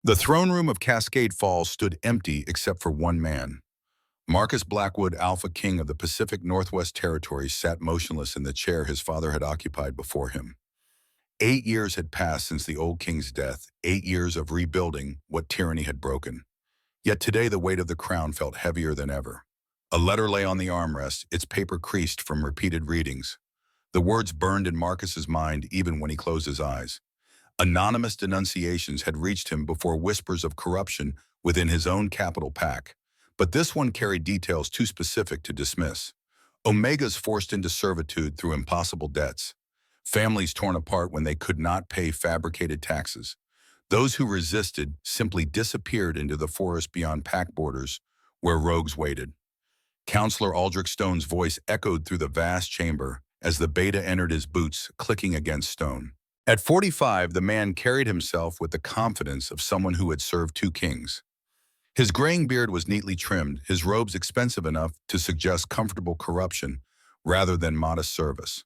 The throne room of Cascade Falls stood empty except for one man. Marcus Blackwood, AlphaKing of the Pacific Northwest Territories, sat motionless in the chair his father had occupied before him. 8 years had passed since the old king's death, 8 years of rebuilding what tyranny had broken. Yet today the weight of the crown felt heavier than ever. A letter lay on the armrest, its paper creased from repeated readings. The words burned in Marcus's mind even when he closed his eyes. Anonymous denunciations had reached him before whispers of corruption within his own capital pack. But this one carried details too specific to dismiss. Omegas forced into servitude through impossible debts. Families torn apart when they could not pay fabricated taxes. Those who resisted simply disappeared into the forest beyond pack borders, where rogues waited. Counselor Aldrich Stone's voice echoed through the vast chamber as the beta entered his boots, clicking against stone. At 45, the man carried himself with the confidence of someone who had served two kings. His graying beard was neatly trimmed, his robes expensive enough to suggest comfortable corruption rather than modest service.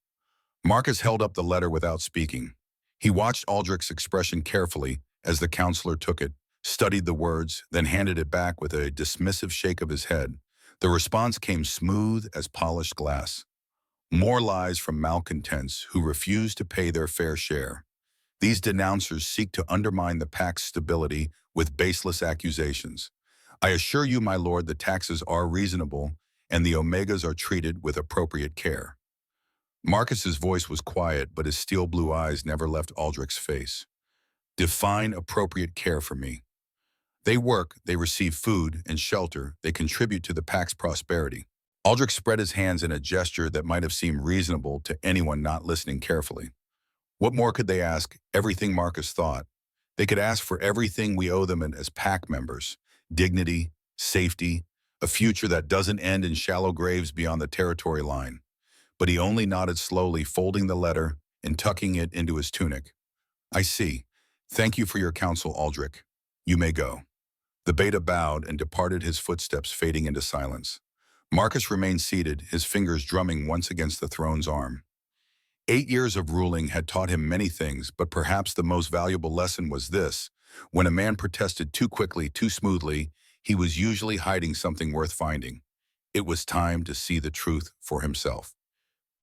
Marcus held up the letter without speaking. He watched Aldrich's expression carefully as the counselor took it, studied the words, then handed it back with a dismissive shake of his head. The response came smooth as polished glass. More lies from malcontents who refuse to pay their fair share. These denouncers seek to undermine the pack's stability with baseless accusations. I assure you, my lord, the taxes are reasonable and the Omegas are treated with appropriate care. Marcus's voice was quiet, but his steel blue eyes never left Aldrich's face. Define appropriate care for me. They work, they receive food and shelter, they contribute to the pack's prosperity. Aldrich spread his hands in a gesture that might have seemed reasonable to anyone not listening carefully. What more could they ask? Everything Marcus thought. They could ask for everything we owe them as pack members. Dignity, safety, a future that doesn't end in shallow graves beyond the territory line. But he only nodded slowly, folding the letter and tucking it into his tunic. I see. Thank you for your counsel, Aldrich. You may go. The beta bowed and departed, his footsteps fading into silence. Marcus remained seated, his fingers drumming once against the throne's arm. 8 years of ruling had taught him many things, but perhaps the most valuable lesson was this. When a man protested too quickly, too smoothly, he was usually hiding something worth finding. It was time to see the truth for himself.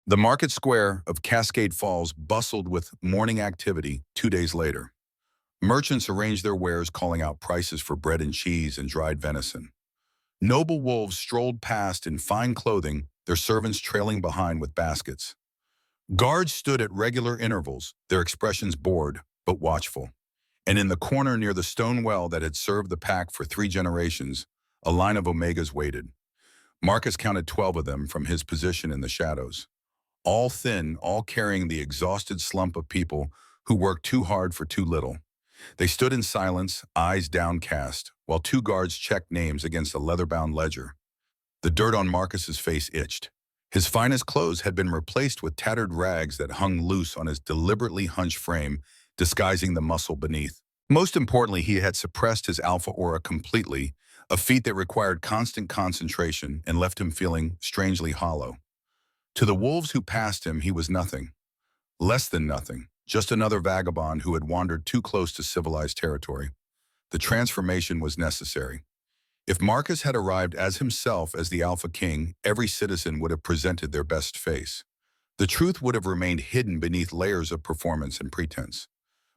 The market square of Cascade Falls bustled with morning activity 2 days later. Merchants arranged their wares, calling out prices for bread and cheese and dried venison. Noble wolves strolled past in fine clothing, their servants trailing behind with baskets. Guards stood at regular intervals, their expressions bored but watchful. And in the corner near the stone well that had served the pack for 3 generations, a line of Omegas waited. Marcus counted 12 of them from his position in the shadows. All thin, all carrying the exhausted slump of people who worked too hard for too little. They stood in silence, eyes downcast, while 2 guards checked names against a leather-bound ledger. The dirt on Marcus's face itched. His finest clothes had been replaced with tattered rags that hung loose on his deliberately hunched frame, disguising the muscle beneath. Most importantly, he had suppressed his alpha aura completely, a feat that required constant concentration and left him feeling strangely hollow. To the wolves who passed him, he was nothing. Less than nothing. Just another vagabond who had wandered too close to civilized territory. The transformation was necessary. If Marcus had arrived as himself as the AlphaKing, every citizen would have presented their best face. The truth would have remained hidden beneath layers of performance and pretense.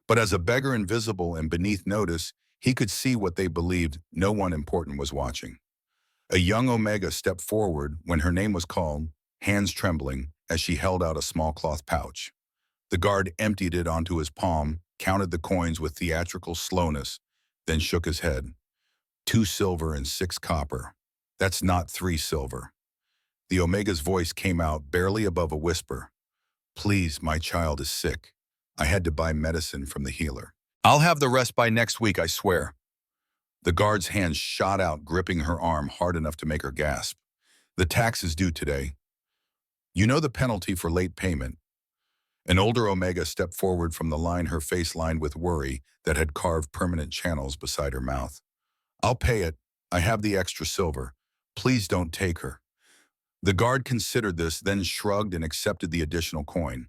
But as a beggar invisible and beneath notice, he could see what they believed no one important was watching. A young Omega stepped forward when her name was called, hands trembling as she held out a small cloth pouch. The guard emptied it onto his palm, counted the coins with theatrical slowness, then shook his head. 2 silver and 6 copper. That's not 3 silver. The Omega's voice came out barely above a whisper. Please, my child is sick. I had to buy medicine from the healer. I'll have the rest by next week, I swear. The guard's hand shot out, gripping her arm hard enough to make her gasp. The tax is due today. You know the penalty for late payment. An older Omega stepped forward from the line, her face lined with worry that had carved permanent channels beside her mouth. I'll pay it. I have the extra silver. Please don't take her. The guard considered this, then shrugged and accepted the additional coin.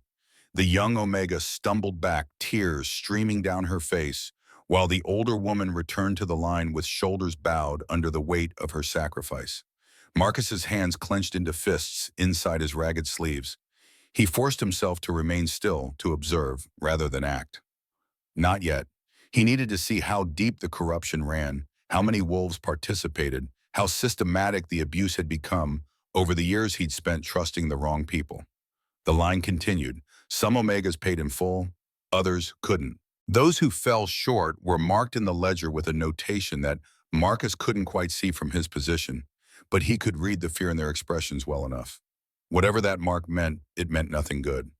The young Omega stumbled back, tears streaming down her face, while the older woman returned to the line with shoulders bowed under the weight of her sacrifice. Marcus's hands clenched into fists inside his ragged sleeves. He forced himself to remain still, to observe, rather than act. Not yet. He needed to see how deep the corruption ran, how many wolves participated, how systematic the abuse had become over the years he'd spent trusting the wrong people. The line continued. Some Omegas paid in full, others couldn't. Those who fell short were marked in the ledger with a notation that Marcus couldn't quite see from his position, but he could read the fear in their expressions well enough. Whatever that mark meant, it meant nothing good.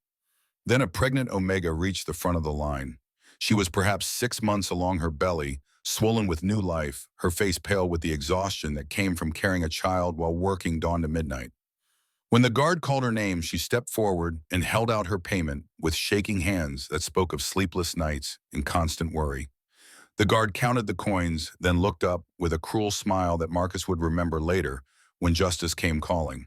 Then a pregnant Omega reached the front of the line. She was perhaps 6 months along her belly, swollen with new life, her face pale with the exhaustion that came from carrying a child while working dawn to midnight. When the guard called her name, she stepped forward and held out her payment with shaking hands that spoke of sleepless nights and constant worry. The guard counted the coins, then looked up with a cruel smile that Marcus would remember later when justice came calling.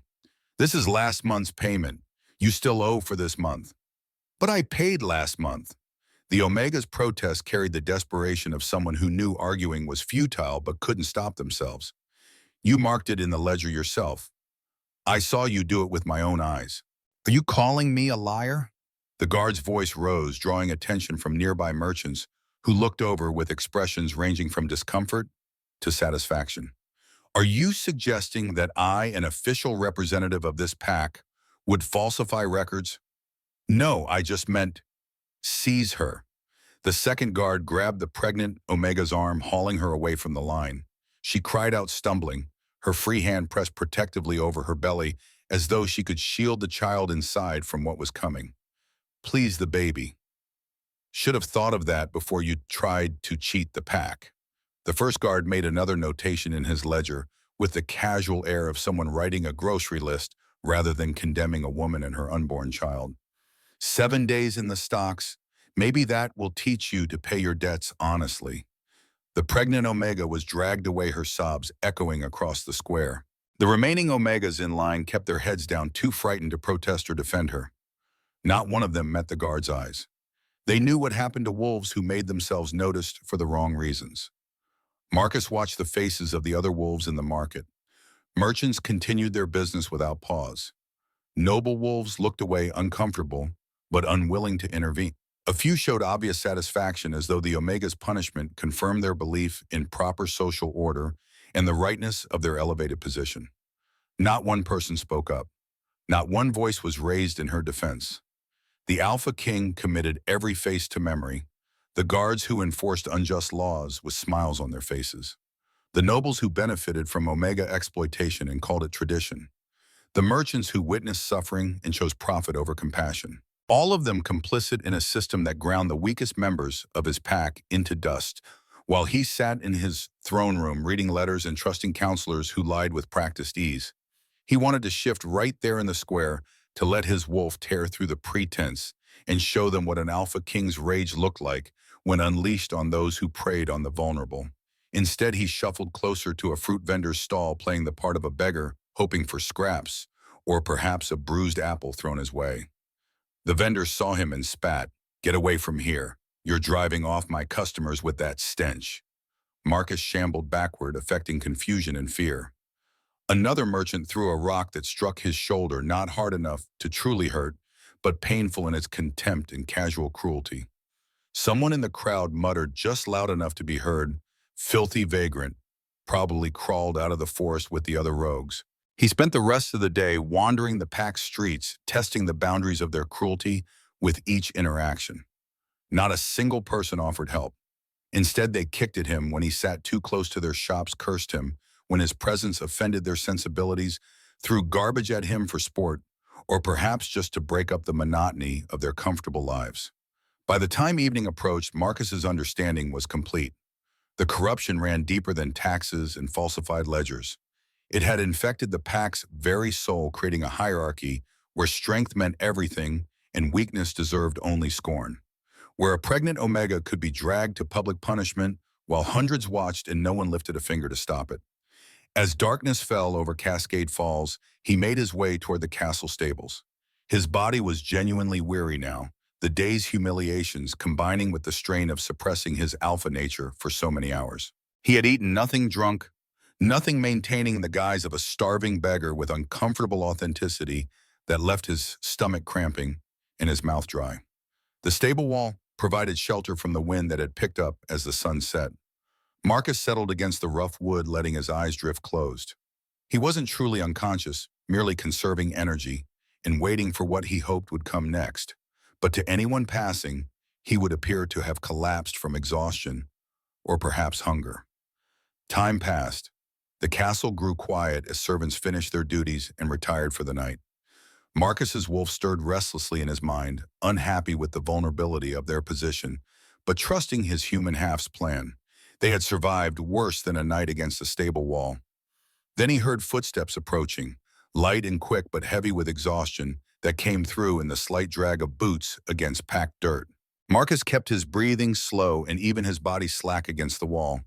"This is last month's payment. You still owe for this month." "But I paid last month." The Omega's protest carried the desperation of someone who knew arguing was futile but couldn't stop themselves. "You marked it in the ledger yourself. I saw you do it with my own eyes." "Are you calling me a liar?" The guard's voice rose, drawing attention from nearby merchants who looked over with expressions ranging from discomfort to satisfaction. "Are you suggesting that I, an official representative of this pack, would falsify records?" "No, I just meant seize her." The second guard grabbed the pregnant Omega's arm, hauling her away from the line. She cried out, stumbling, her free hand pressed protectively over her belly as though she could shield the child inside from what was coming. "Please the baby. Should have thought of that before you tried to cheat the pack." The first guard made another notation in his ledger with the casual air of someone writing a grocery list rather than condemning a woman and her unborn child. 7 days in the stocks. Maybe that will teach you to pay your debts honestly." The pregnant Omega was dragged away, her sobs echoing across the square. The remaining Omegas in line kept their heads down, too frightened to protest or defend her. Not one of them met the guard's eyes. They knew what happened to wolves who made themselves noticed for the wrong reasons. Marcus watched the faces of the other wolves in the market. Merchants continued their business without pause. Noble wolves looked away, uncomfortable, but unwilling to intervene. A few showed obvious satisfaction, as though the Omega's punishment confirmed their belief in proper social order and the rightness of their elevated position. Not one person spoke up. Not one voice was raised in her defense. The AlphaKing committed every face to memory, the guards who enforced unjust laws with smiles on their faces, the nobles who benefited from Omega exploitation and called it tradition, the merchants who witnessed suffering and chose profit over compassion. All of them complicit in a system that ground the weakest members of his pack into dust, while he sat in his throne room reading letters and trusting counselors who lied with practiced ease. He wanted to shift right there in the square to let his wolf tear through the pretense and show them what an Alpha King's rage looked like when unleashed on those who preyed on the vulnerable. Instead, he shuffled closer to a fruit vendor's stall, playing the part of a beggar, hoping for scraps, or perhaps a bruised apple thrown his way. The vendor saw him and spat. "Get away from here. You're driving off my customers with that stench." Marcus shambled backward, affecting confusion and fear. Another merchant threw a rock that struck his shoulder, not hard enough to truly hurt, but painful in its contempt and casual cruelty. Someone in the crowd muttered just loud enough to be heard, "Filthy vagrant," probably crawled out of the forest with the other rogues. He spent the rest of the day wandering the pack's streets, testing the boundaries of their cruelty with each interaction. Not a single person offered help. Instead, they kicked at him when he sat too close to their shops, cursed him when his presence offended their sensibilities, threw garbage at him for sport, or perhaps just to break up the monotony of their comfortable lives. By the time evening approached, Marcus's understanding was complete. The corruption ran deeper than taxes and falsified ledgers. It had infected the pack's very soul, creating a hierarchy where strength meant everything and weakness deserved only scorn. Where a pregnant Omega could be dragged to public punishment while hundreds watched and no one lifted a finger to stop it. As darkness fell over Cascade Falls, he made his way toward the castle stables. His body was genuinely weary now, the day's humiliations combining with the strain of suppressing his alpha nature for so many hours. He had eaten nothing drunk, nothing maintaining the guise of a starving beggar with uncomfortable authenticity that left his stomach cramping and his mouth dry. The stable wall provided shelter from the wind that had picked up as the sun set. Marcus settled against the rough wood, letting his eyes drift closed. He wasn't truly unconscious, merely conserving energy and waiting for what he hoped would come next. But to anyone passing, he would appear to have collapsed from exhaustion or perhaps hunger. Time passed. The castle grew quiet as servants finished their duties and retired for the night. Marcus's wolf stirred restlessly in his mind, unhappy with the vulnerability of their position, but trusting his human half's plan. They had survived worse than a night against a stable wall. Then he heard footsteps approaching, light and quick but heavy with exhaustion that came through in the slight drag of boots against packed dirt. Marcus kept his breathing slow and even his body slack against the wall.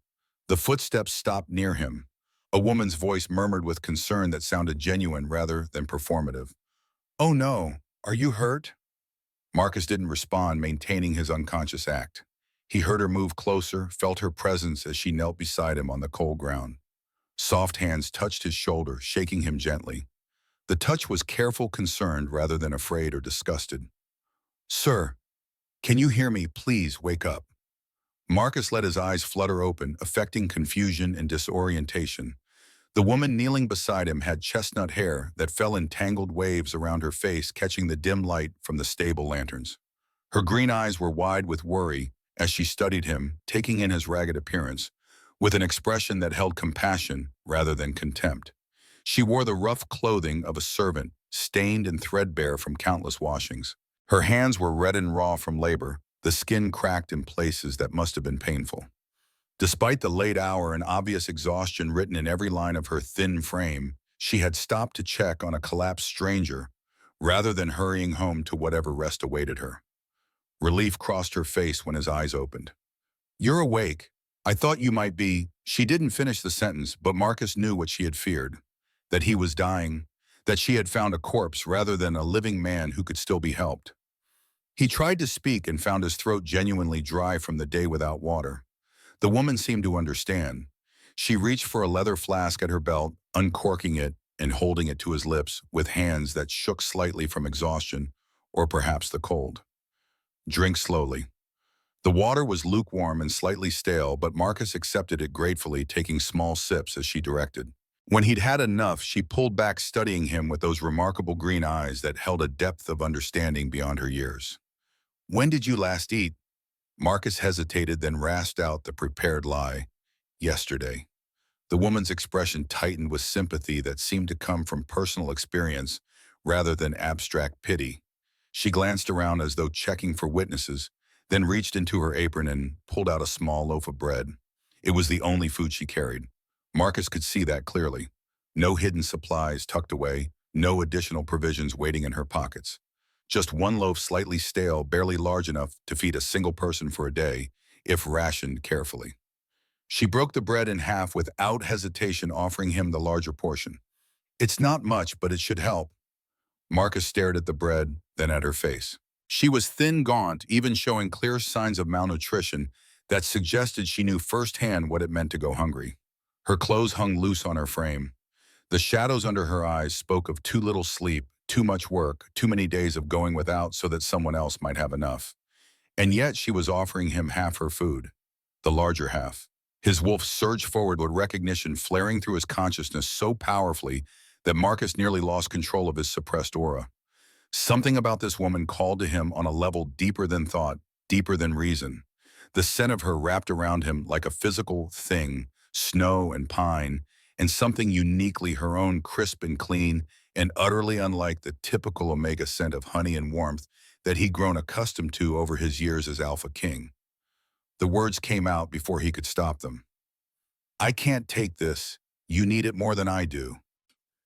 The footsteps stopped near him. A woman's voice murmured with concern that sounded genuine rather than performative. "Oh no, are you hurt?" Marcus didn't respond, maintaining his unconscious act. He heard her move closer, felt her presence as she knelt beside him on the cold ground. Soft hands touched his shoulder, shaking him gently. The touch was careful, concerned rather than afraid or disgusted. "Sir, can you hear me? Please wake up." Marcus let his eyes flutter open, affecting confusion and disorientation. The woman kneeling beside him had chestnut hair that fell in tangled waves around her face, catching the dim light from the stable lanterns. Her green eyes were wide with worry as she studied him, taking in his ragged appearance, with an expression that held compassion rather than contempt. She wore the rough clothing of a servant, stained and threadbare from countless washings. Her hands were red and raw from labor, the skin cracked in places that must have been painful. Despite the late hour and obvious exhaustion written in every line of her thin frame, she had stopped to check on a collapsed stranger rather than hurrying home to whatever rest awaited her. Relief crossed her face when his eyes opened. "You're awake. I thought you might be—" She didn't finish the sentence, but Marcus knew what she had feared, that he was dying, that she had found a corpse rather than a living man who could still be helped. He tried to speak and found his throat genuinely dry from the day without water. The woman seemed to understand. She reached for a leather flask at her belt, uncorking it and holding it to his lips with hands that shook slightly from exhaustion or perhaps the cold. "Drink slowly." The water was lukewarm and slightly stale, but Marcus accepted it gratefully, taking small sips as she directed. When he'd had enough, she pulled back, studying him with those remarkable green eyes that held a depth of understanding beyond her years. "When did you last eat?" Marcus hesitated, then rasped out the prepared lie. "Yesterday." The woman's expression tightened with sympathy that seemed to come from personal experience rather than abstract pity. She glanced around as though checking for witnesses, then reached into her apron and pulled out a small loaf of bread. It was the only food she carried. Marcus could see that clearly. No hidden supplies tucked away, no additional provisions waiting in her pockets. Just one loaf, slightly stale, barely large enough to feed a single person for a day, if rationed carefully. She broke the bread in half without hesitation, offering him the larger portion. "It's not much, but it should help." Marcus stared at the bread, then at her face. She was thin, gaunt, even showing clear signs of malnutrition that suggested she knew firsthand what it meant to go hungry. Her clothes hung loose on her frame. The shadows under her eyes spoke of too little sleep, too much work, too many days of going without so that someone else might have enough. And yet she was offering him half her food, the larger half. His wolf surged forward with recognition flaring through his consciousness so powerfully that Marcus nearly lost control of his suppressed aura. Something about this woman called to him on a level deeper than thought, deeper than reason. The scent of her wrapped around him like a physical thing, snow and pine, and something uniquely her own, crisp and clean, and utterly unlike the typical Omega scent of honey and warmth that he'd grown accustomed to over his years as AlphaKing. The words came out before he could stop them. "I can't take this. You need it more than I do."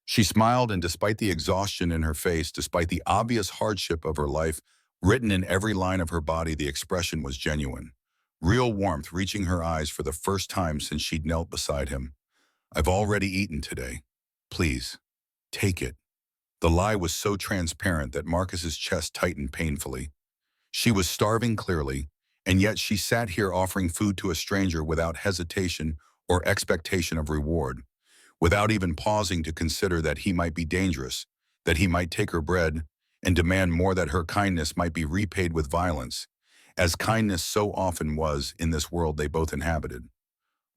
She smiled, and despite the exhaustion in her face, despite the obvious hardship of her life, written in every line of her body, the expression was genuine. Real warmth reaching her eyes for the first time since she'd knelt beside him. "I've already eaten today. Please, take it." The lie was so transparent that Marcus's chest tightened painfully. She was starving clearly, and yet she sat here offering food to a stranger without hesitation or expectation of reward, without even pausing to consider that he might be dangerous, that he might take her bread, and demand more, that her kindness might be repaid with violence, as kindness so often was in this world they both inhabited.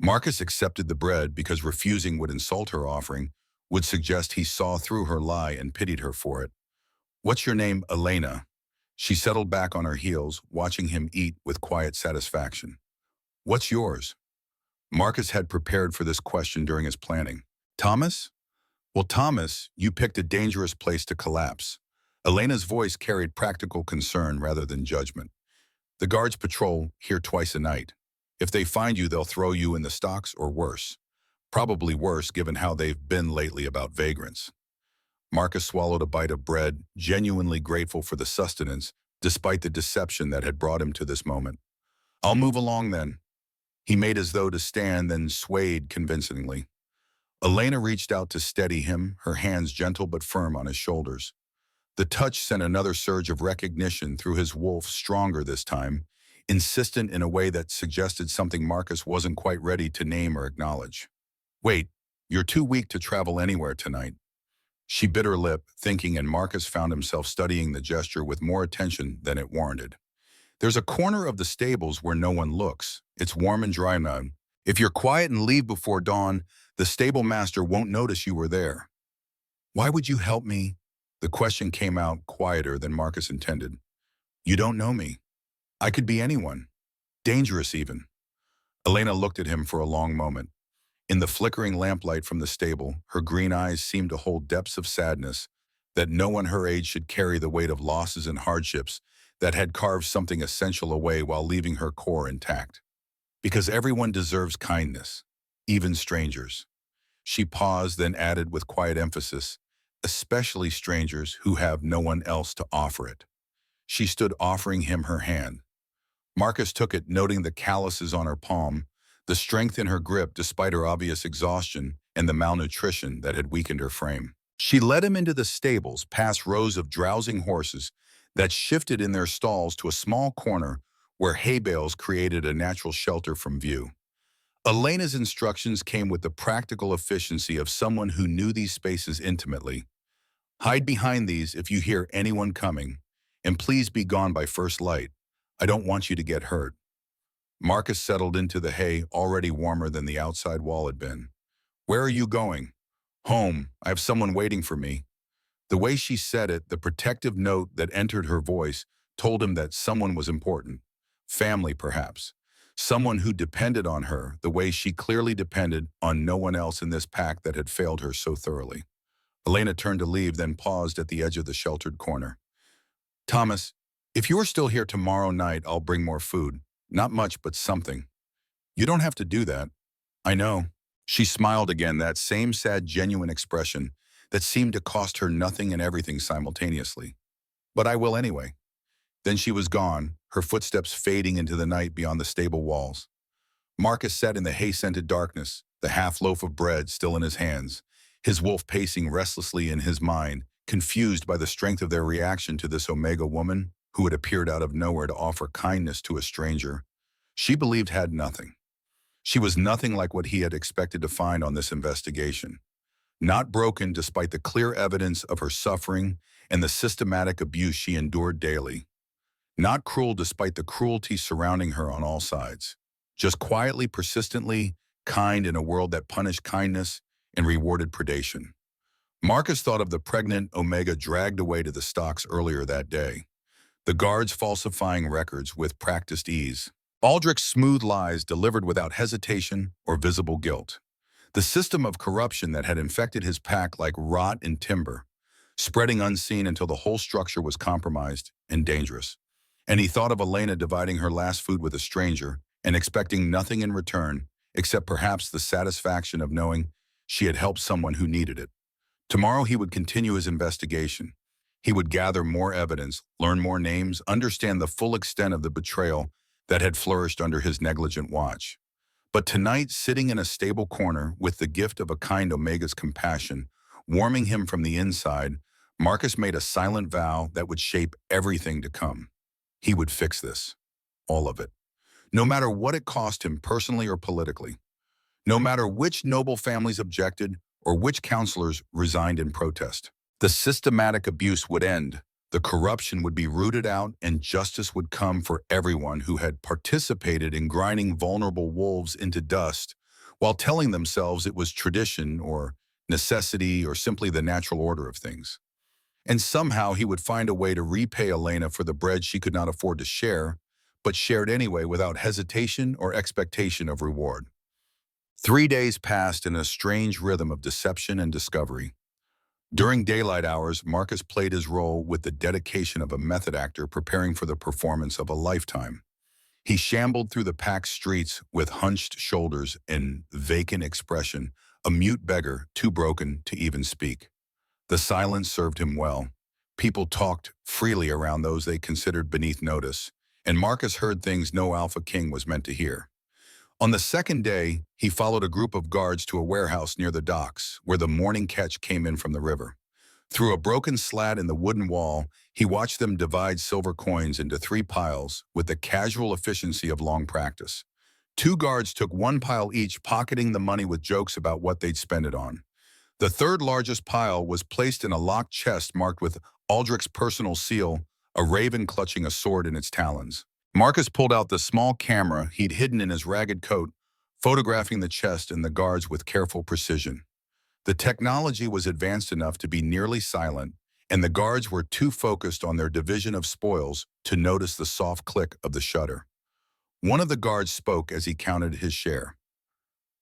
Marcus accepted the bread because refusing would insult her offering, would suggest he saw through her lie and pitied her for it. "What's your name, Elena?" She settled back on her heels, watching him eat with quiet satisfaction. "What's yours?" Marcus had prepared for this question during his planning. "Thomas?" "Well, Thomas, you picked a dangerous place to collapse." Elena's voice carried practical concern rather than judgment. "The guards patrol here twice a night. If they find you, they'll throw you in the stocks or worse. Probably worse, given how they've been lately about vagrants." Marcus swallowed a bite of bread, genuinely grateful for the sustenance, despite the deception that had brought him to this moment. "I'll move along then." He made as though to stand, then swayed convincingly. Elena reached out to steady him, her hands gentle but firm on his shoulders. The touch sent another surge of recognition through his wolf, stronger this time, insistent in a way that suggested something Marcus wasn't quite ready to name or acknowledge. "Wait, you're too weak to travel anywhere tonight." She bit her lip, thinking, and Marcus found himself studying the gesture with more attention than it warranted. "There's a corner of the stables where no one looks. It's warm and dry now. If you're quiet and leave before dawn, the stable master won't notice you were there." "Why would you help me?" The question came out quieter than Marcus intended. "You don't know me. I could be anyone. Dangerous even." Elena looked at him for a long moment. In the flickering lamplight from the stable, her green eyes seemed to hold depths of sadness, that no one her age should carry the weight of losses and hardships that had carved something essential away while leaving her core intact. "Because everyone deserves kindness, even strangers." She paused, then added with quiet emphasis, "especially strangers who have no one else to offer it." She stood offering him her hand. Marcus took it, noting the calluses on her palm, the strength in her grip despite her obvious exhaustion, and the malnutrition that had weakened her frame. She led him into the stables, past rows of drowsing horses that shifted in their stalls to a small corner where hay bales created a natural shelter from view. Elena's instructions came with the practical efficiency of someone who knew these spaces intimately. "Hide behind these if you hear anyone coming, and please be gone by first light. I don't want you to get hurt." Marcus settled into the hay, already warmer than the outside wall had been. "Where are you going?" "Home. I have someone waiting for me." The way she said it, the protective note that entered her voice, told him that someone was important. Family, perhaps. Someone who depended on her the way she clearly depended on no one else in this pack that had failed her so thoroughly. Elena turned to leave, then paused at the edge of the sheltered corner. "Thomas, if you're still here tomorrow night, I'll bring more food. Not much, but something." "You don't have to do that." "I know." She smiled again, that same sad, genuine expression that seemed to cost her nothing and everything simultaneously. "But I will anyway." Then she was gone, her footsteps fading into the night beyond the stable walls. Marcus sat in the hay-scented darkness, the half-loaf of bread still in his hands, his wolf pacing restlessly in his mind, confused by the strength of their reaction to this Omega woman who had appeared out of nowhere to offer kindness to a stranger she believed had nothing. She was nothing like what he had expected to find on this investigation. Not broken despite the clear evidence of her suffering and the systematic abuse she endured daily. Not cruel despite the cruelty surrounding her on all sides. Just quietly, persistently kind in a world that punished kindness and rewarded predation. Marcus thought of the pregnant Omega dragged away to the stocks earlier that day, the guards falsifying records with practiced ease. Aldrich's smooth lies delivered without hesitation or visible guilt. The system of corruption that had infected his pack like rot in timber, spreading unseen until the whole structure was compromised and dangerous. And he thought of Elena dividing her last food with a stranger and expecting nothing in return except perhaps the satisfaction of knowing she had helped someone who needed it. Tomorrow he would continue his investigation. He would gather more evidence, learn more names, understand the full extent of the betrayal that had flourished under his negligent watch. But tonight, sitting in a stable corner with the gift of a kind Omega's compassion, warming him from the inside, Marcus made a silent vow that would shape everything to come. He would fix this. All of it. No matter what it cost him personally or politically. No matter which noble families objected or which counselors resigned in protest. The systematic abuse would end, the corruption would be rooted out, and justice would come for everyone who had participated in grinding vulnerable wolves into dust while telling themselves it was tradition or necessity or simply the natural order of things. And somehow he would find a way to repay Elena for the bread she could not afford to share, but shared anyway without hesitation or expectation of reward. 3 days passed in a strange rhythm of deception and discovery. During daylight hours, Marcus played his role with the dedication of a method actor preparing for the performance of a lifetime. He shambled through the packed streets with hunched shoulders and vacant expression, a mute beggar too broken to even speak. The silence served him well. People talked freely around those they considered beneath notice, and Marcus heard things no AlphaKing was meant to hear. On the second day, he followed a group of guards to a warehouse near the docks, where the morning catch came in from the river. Through a broken slat in the wooden wall, he watched them divide silver coins into 3 piles with the casual efficiency of long practice. 2 guards took 1 pile each, pocketing the money with jokes about what they'd spend it on. The third largest pile was placed in a locked chest marked with Aldrich's personal seal, a raven clutching a sword in its talons. Marcus pulled out the small camera he'd hidden in his ragged coat, photographing the chest and the guards with careful precision. The technology was advanced enough to be nearly silent, and the guards were too focused on their division of spoils to notice the soft click of the shutter. One of the guards spoke as he counted his share.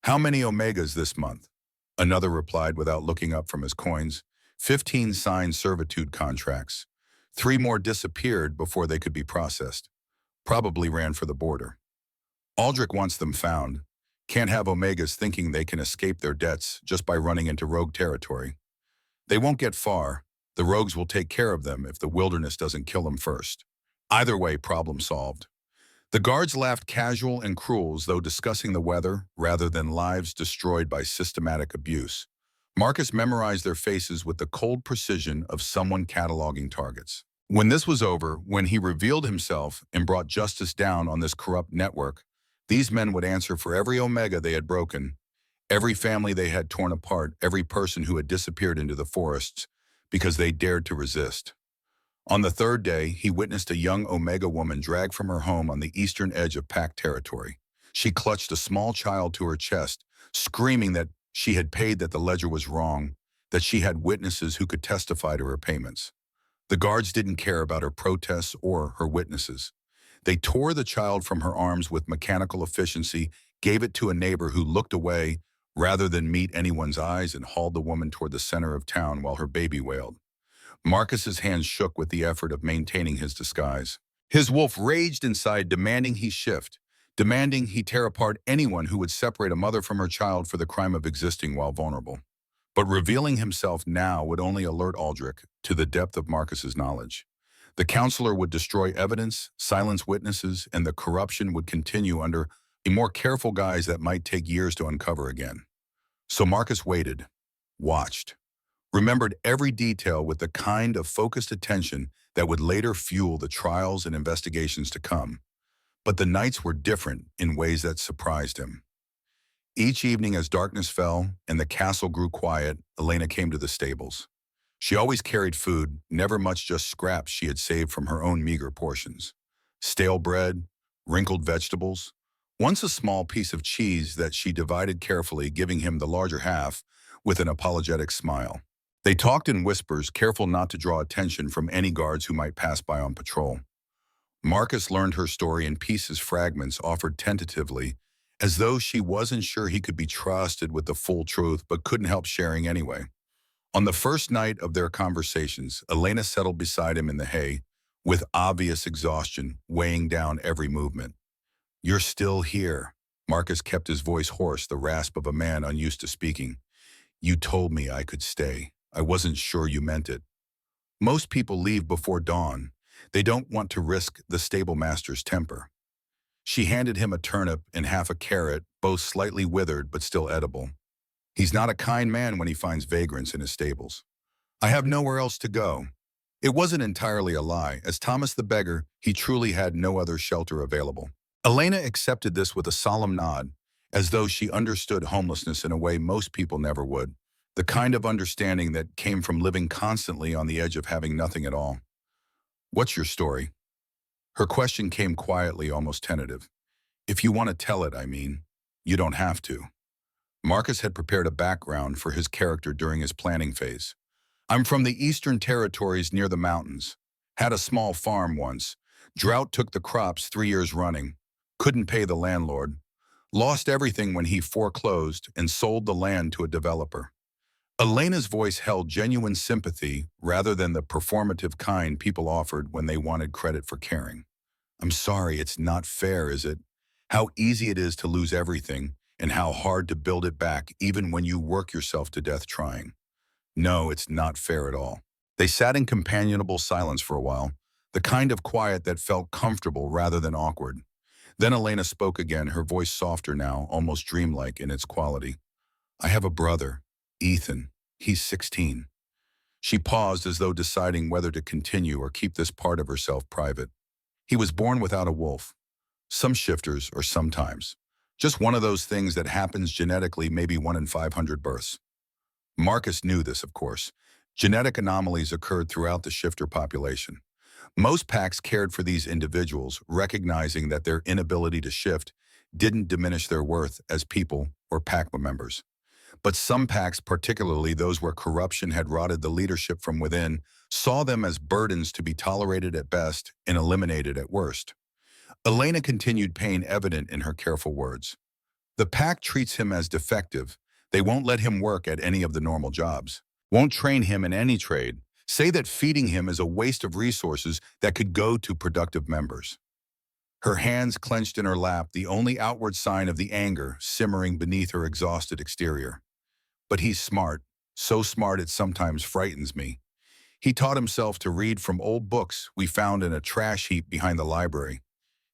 "How many Omegas this month?" Another replied without looking up from his coins. 15 signed servitude contracts. 3 more disappeared before they could be processed. Probably ran for the border. Aldrich wants them found. Can't have Omegas thinking they can escape their debts just by running into rogue territory. They won't get far. The rogues will take care of them if the wilderness doesn't kill them first. Either way, problem solved. The guards laughed casual and cruel as though discussing the weather rather than lives destroyed by systematic abuse. Marcus memorized their faces with the cold precision of someone cataloging targets. When this was over, when he revealed himself and brought justice down on this corrupt network, these men would answer for every Omega they had broken, every family they had torn apart, every person who had disappeared into the forests because they dared to resist. On the third day, he witnessed a young Omega woman dragged from her home on the eastern edge of packed territory. She clutched a small child to her chest, screaming that she had paid, that the ledger was wrong, that she had witnesses who could testify to her payments. The guards didn't care about her protests or her witnesses. They tore the child from her arms with mechanical efficiency, gave it to a neighbor who looked away rather than meet anyone's eyes, and hauled the woman toward the center of town while her baby wailed. Marcus's hands shook with the effort of maintaining his disguise. His wolf raged inside, demanding he shift, demanding he tear apart anyone who would separate a mother from her child for the crime of existing while vulnerable. But revealing himself now would only alert Aldrich to the depth of Marcus's knowledge. The counselor would destroy evidence, silence witnesses, and the corruption would continue under a more careful guise that might take years to uncover again. So Marcus waited, watched, remembered every detail with the kind of focused attention that would later fuel the trials and investigations to come. But the nights were different in ways that surprised him. Each evening as darkness fell and the castle grew quiet, Elena came to the stables. She always carried food, never much, just scraps she had saved from her own meager portions. Stale bread, wrinkled vegetables, once a small piece of cheese that she divided carefully, giving him the larger half with an apologetic smile. They talked in whispers, careful not to draw attention from any guards who might pass by on patrol. Marcus learned her story in pieces, fragments offered tentatively, as though she wasn't sure he could be trusted with the full truth, but couldn't help sharing anyway. On the first night of their conversations, Elena settled beside him in the hay, with obvious exhaustion weighing down every movement. "You're still here." Marcus kept his voice hoarse, the rasp of a man unused to speaking. "You told me I could stay. I wasn't sure you meant it. Most people leave before dawn. They don't want to risk the stable master's temper." She handed him a turnip and half a carrot, both slightly withered but still edible. "He's not a kind man when he finds vagrants in his stables." "I have nowhere else to go." It wasn't entirely a lie. As Thomas the Beggar, he truly had no other shelter available. Elena accepted this with a solemn nod, as though she understood homelessness in a way most people never would, the kind of understanding that came from living constantly on the edge of having nothing at all. What's your story? Her question came quietly, almost tentative. If you want to tell it, I mean. You don't have to. Marcus had prepared a background for his character during his planning phase. I'm from the Eastern Territories near the mountains. Had a small farm once. Drought took the crops 3 years running. Couldn't pay the landlord. Lost everything when he foreclosed and sold the land to a developer. Elena's voice held genuine sympathy rather than the performative kind people offered when they wanted credit for caring. I'm sorry, it's not fair, is it? How easy it is to lose everything and how hard to build it back even when you work yourself to death trying. No, it's not fair at all. They sat in companionable silence for a while, the kind of quiet that felt comfortable rather than awkward. Then Elena spoke again, her voice softer now, almost dreamlike in its quality. I have a brother, Ethan. He's 16. She paused as though deciding whether to continue or keep this part of herself private. He was born without a wolf. Some shifters, or sometimes. Just one of those things that happens genetically, maybe 1 in 500 births. Marcus knew this, of course. Genetic anomalies occurred throughout the shifter population. Most packs cared for these individuals, recognizing that their inability to shift didn't diminish their worth as people or pack members. But some packs, particularly those where corruption had rotted the leadership from within, saw them as burdens to be tolerated at best and eliminated at worst. Elena continued, pain evident in her careful words. The pack treats him as defective. They won't let him work at any of the normal jobs. Won't train him in any trade. Say that feeding him is a waste of resources that could go to productive members. Her hands clenched in her lap, the only outward sign of the anger simmering beneath her exhausted exterior. But he's smart, so smart it sometimes frightens me. He taught himself to read from old books we found in a trash heap behind the library.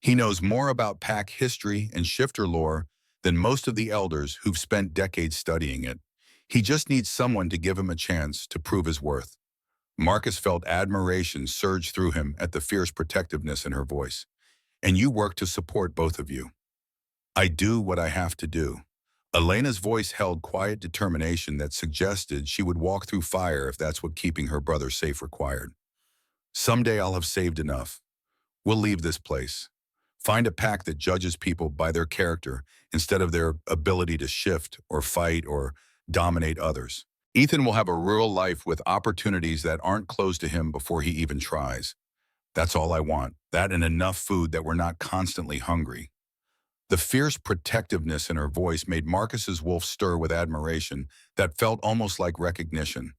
He knows more about pack history and shifter lore than most of the elders who've spent decades studying it. He just needs someone to give him a chance to prove his worth. Marcus felt admiration surge through him at the fierce protectiveness in her voice. And you work to support both of you. I do what I have to do. Elena's voice held quiet determination that suggested she would walk through fire if that's what keeping her brother safe required. Someday I'll have saved enough. We'll leave this place. Find a pack that judges people by their character instead of their ability to shift or fight or dominate others. Ethan will have a rural life with opportunities that aren't closed to him before he even tries. That's all I want. That and enough food that we're not constantly hungry. The fierce protectiveness in her voice made Marcus's wolf stir with admiration that felt almost like recognition.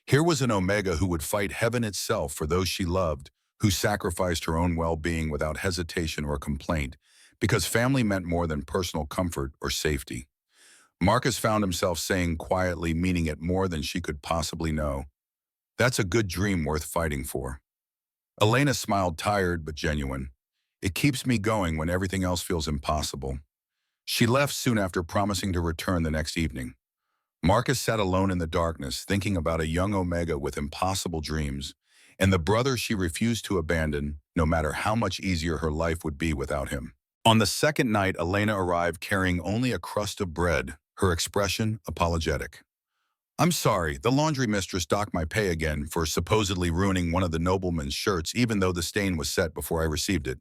Here was an Omega who would fight heaven itself for those she loved, who sacrificed her own well-being without hesitation or complaint, because family meant more than personal comfort or safety. Marcus found himself saying quietly, meaning it more than she could possibly know, "That's a good dream worth fighting for." Elena smiled, tired but genuine. It keeps me going when everything else feels impossible. She left soon after, promising to return the next evening. Marcus sat alone in the darkness, thinking about a young Omega with impossible dreams, and the brother she refused to abandon, no matter how much easier her life would be without him. On the second night, Elena arrived carrying only a crust of bread, her expression apologetic. I'm sorry, the laundry mistress docked my pay again for supposedly ruining one of the nobleman's shirts even though the stain was set before I received it.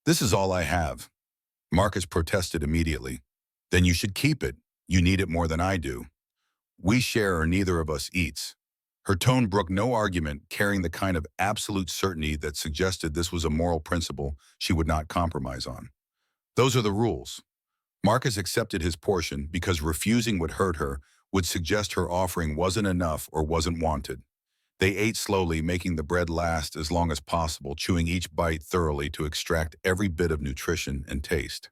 This is all I have. Marcus protested immediately. Then you should keep it. You need it more than I do. We share or neither of us eats. Her tone brooked no argument, carrying the kind of absolute certainty that suggested this was a moral principle she would not compromise on. Those are the rules. Marcus accepted his portion because refusing would hurt her, would suggest her offering wasn't enough or wasn't wanted. They ate slowly, making the bread last as long as possible, chewing each bite thoroughly to extract every bit of nutrition and taste.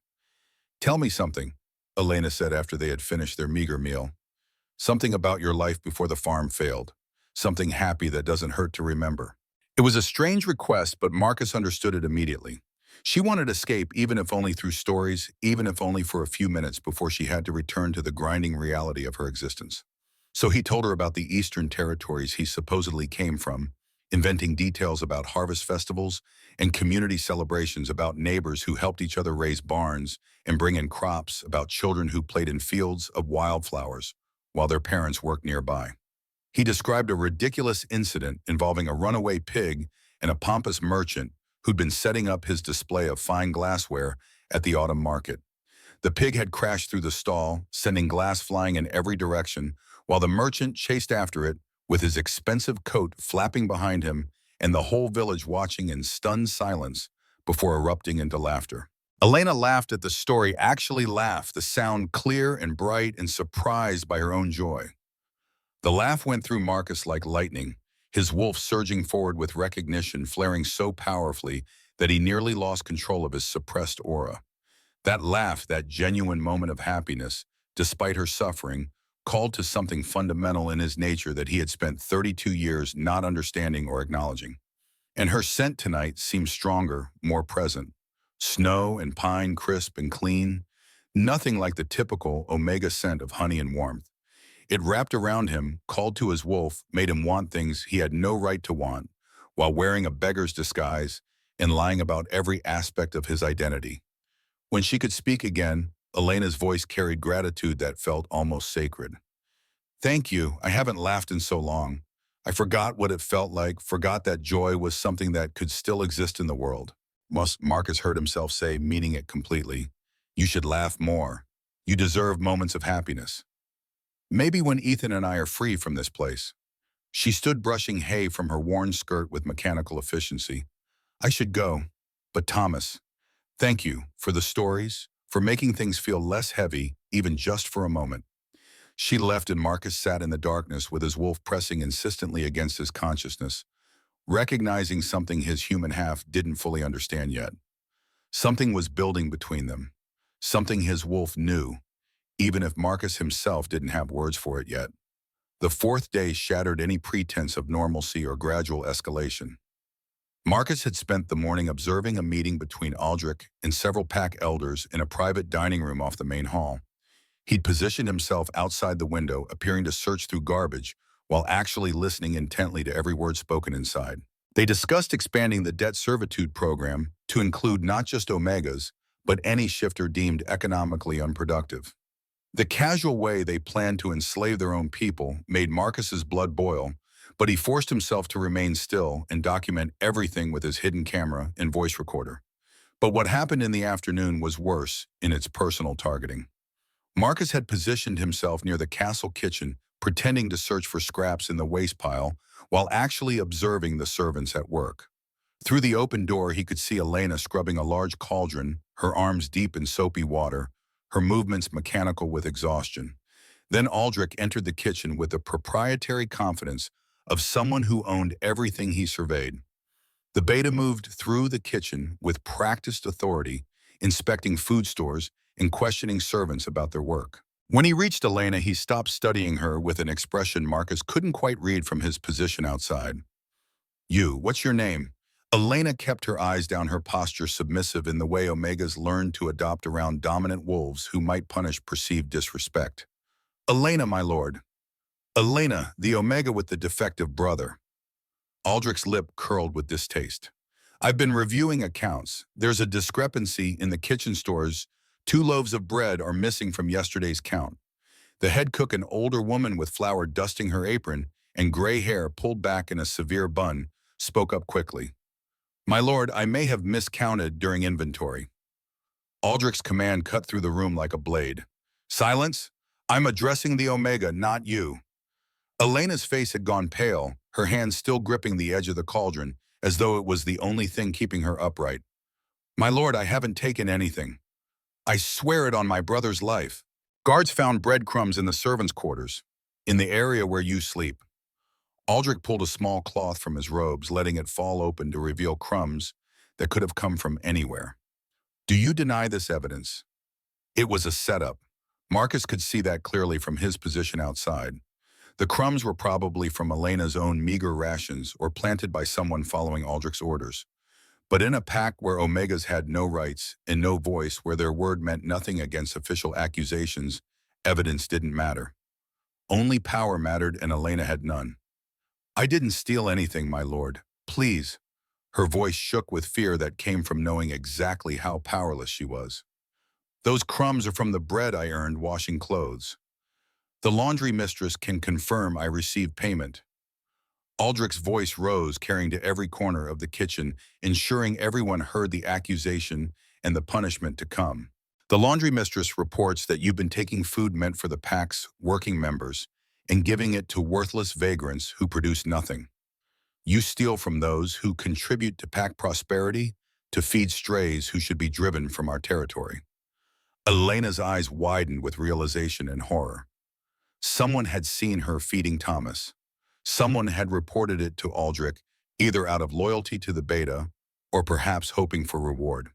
Tell me something, Elena said after they had finished their meager meal. Something about your life before the farm failed. Something happy that doesn't hurt to remember. It was a strange request, but Marcus understood it immediately. She wanted escape, even if only through stories, even if only for a few minutes before she had to return to the grinding reality of her existence. So he told her about the Eastern Territories he supposedly came from, inventing details about harvest festivals and community celebrations, about neighbors who helped each other raise barns and bring in crops, about children who played in fields of wildflowers while their parents worked nearby. He described a ridiculous incident involving a runaway pig and a pompous merchant who'd been setting up his display of fine glassware at the autumn market. The pig had crashed through the stall, sending glass flying in every direction, while the merchant chased after it with his expensive coat flapping behind him and the whole village watching in stunned silence before erupting into laughter. Elena laughed at the story, actually laughed, the sound clear and bright and surprised by her own joy. The laugh went through Marcus like lightning, his wolf surging forward with recognition, flaring so powerfully that he nearly lost control of his suppressed aura. That laugh, that genuine moment of happiness, despite her suffering, called to something fundamental in his nature that he had spent 32 years not understanding or acknowledging. And her scent tonight seemed stronger, more present. Snow and pine, crisp and clean. Nothing like the typical Omega scent of honey and warmth. It wrapped around him, called to his wolf, made him want things he had no right to want, while wearing a beggar's disguise and lying about every aspect of his identity. When she could speak again, Elena's voice carried gratitude that felt almost sacred. "Thank you. I haven't laughed in so long. I forgot what it felt like, forgot that joy was something that could still exist in the world." Marcus heard himself say, meaning it completely. "You should laugh more. You deserve moments of happiness. Maybe when Ethan and I are free from this place." She stood brushing hay from her worn skirt with mechanical efficiency. "I should go. But Thomas, thank you for the stories, for making things feel less heavy, even just for a moment." She left and Marcus sat in the darkness with his wolf pressing insistently against his consciousness, recognizing something his human half didn't fully understand yet. Something was building between them, something his wolf knew, even if Marcus himself didn't have words for it yet. The fourth day shattered any pretense of normalcy or gradual escalation. Marcus had spent the morning observing a meeting between Aldrich and several pack elders in a private dining room off the main hall. He'd positioned himself outside the window, appearing to search through garbage, while actually listening intently to every word spoken inside. They discussed expanding the debt servitude program to include not just Omegas, but any shifter deemed economically unproductive. The casual way they planned to enslave their own people made Marcus's blood boil, but he forced himself to remain still and document everything with his hidden camera and voice recorder. But what happened in the afternoon was worse in its personal targeting. Marcus had positioned himself near the castle kitchen, pretending to search for scraps in the waste pile, while actually observing the servants at work. Through the open door, he could see Elena scrubbing a large cauldron, her arms deep in soapy water, her movements mechanical with exhaustion. Then Aldrich entered the kitchen with the proprietary confidence of someone who owned everything he surveyed. The beta moved through the kitchen with practiced authority, inspecting food stores and questioning servants about their work. When he reached Elena, he stopped studying her with an expression Marcus couldn't quite read from his position outside. "You, what's your name?" Elena kept her eyes down, her posture submissive in the way Omegas learned to adopt around dominant wolves who might punish perceived disrespect. "Elena, my lord." "Elena, the Omega with the defective brother." Aldrich's lip curled with distaste. "I've been reviewing accounts. There's a discrepancy in the kitchen stores. 2 loaves of bread are missing from yesterday's count." The head cook, an older woman with flour dusting her apron and gray hair pulled back in a severe bun, spoke up quickly. "My lord, I may have miscounted during inventory." Aldrich's command cut through the room like a blade. "Silence! I'm addressing the Omega, not you." Elena's face had gone pale, her hand still gripping the edge of the cauldron, as though it was the only thing keeping her upright. "My lord, I haven't taken anything. I swear it on my brother's life. Guards found breadcrumbs in the servants' quarters, in the area where you sleep." Aldrich pulled a small cloth from his robes, letting it fall open to reveal crumbs that could have come from anywhere. "Do you deny this evidence?" It was a setup. Marcus could see that clearly from his position outside. The crumbs were probably from Elena's own meager rations or planted by someone following Aldrich's orders. But in a pack where Omegas had no rights and no voice, where their word meant nothing against official accusations, evidence didn't matter. Only power mattered, and Elena had none. I didn't steal anything, my lord. Please. Her voice shook with fear that came from knowing exactly how powerless she was. Those crumbs are from the bread I earned washing clothes. The laundry mistress can confirm I received payment. Aldrich's voice rose, carrying to every corner of the kitchen, ensuring everyone heard the accusation and the punishment to come. The laundry mistress reports that you've been taking food meant for the pack's working members and giving it to worthless vagrants who produce nothing. You steal from those who contribute to pack prosperity to feed strays who should be driven from our territory. Elena's eyes widened with realization and horror. Someone had seen her feeding Thomas. Someone had reported it to Aldrich, either out of loyalty to the beta or perhaps hoping for reward.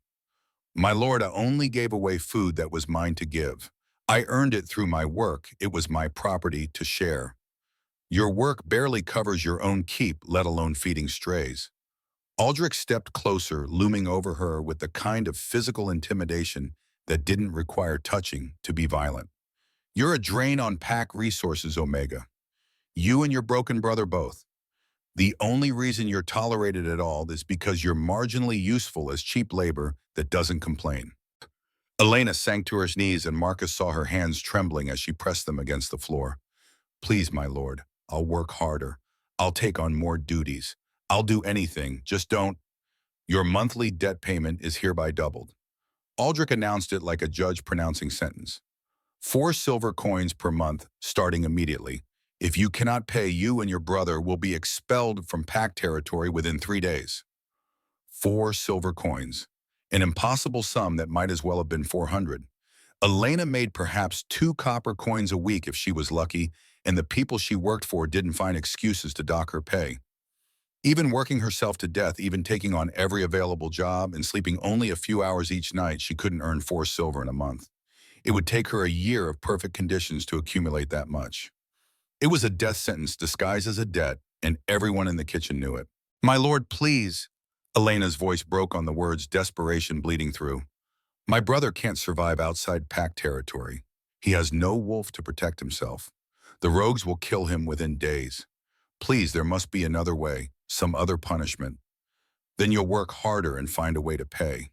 My lord, I only gave away food that was mine to give. I earned it through my work. It was my property to share. Your work barely covers your own keep, let alone feeding strays. Aldrich stepped closer, looming over her with the kind of physical intimidation that didn't require touching to be violent. You're a drain on pack resources, Omega. You and your broken brother both. The only reason you're tolerated at all is because you're marginally useful as cheap labor that doesn't complain. Elena sank to her knees and Marcus saw her hands trembling as she pressed them against the floor. Please, my lord, I'll work harder. I'll take on more duties. I'll do anything, just don't. Your monthly debt payment is hereby doubled. Aldrich announced it like a judge pronouncing sentence. 4 silver coins per month, starting immediately. If you cannot pay, you and your brother will be expelled from pack territory within 3 days. 4 silver coins. An impossible sum that might as well have been 400. Elena made perhaps 2 copper coins a week if she was lucky, and the people she worked for didn't find excuses to dock her pay. Even working herself to death, even taking on every available job and sleeping only a few hours each night, she couldn't earn 4 silver in a month. It would take her a year of perfect conditions to accumulate that much. It was a death sentence disguised as a debt, and everyone in the kitchen knew it. My lord, please. Elena's voice broke on the words, desperation bleeding through. My brother can't survive outside pack territory. He has no wolf to protect himself. The rogues will kill him within days. Please, there must be another way, some other punishment. Then you'll work harder and find a way to pay.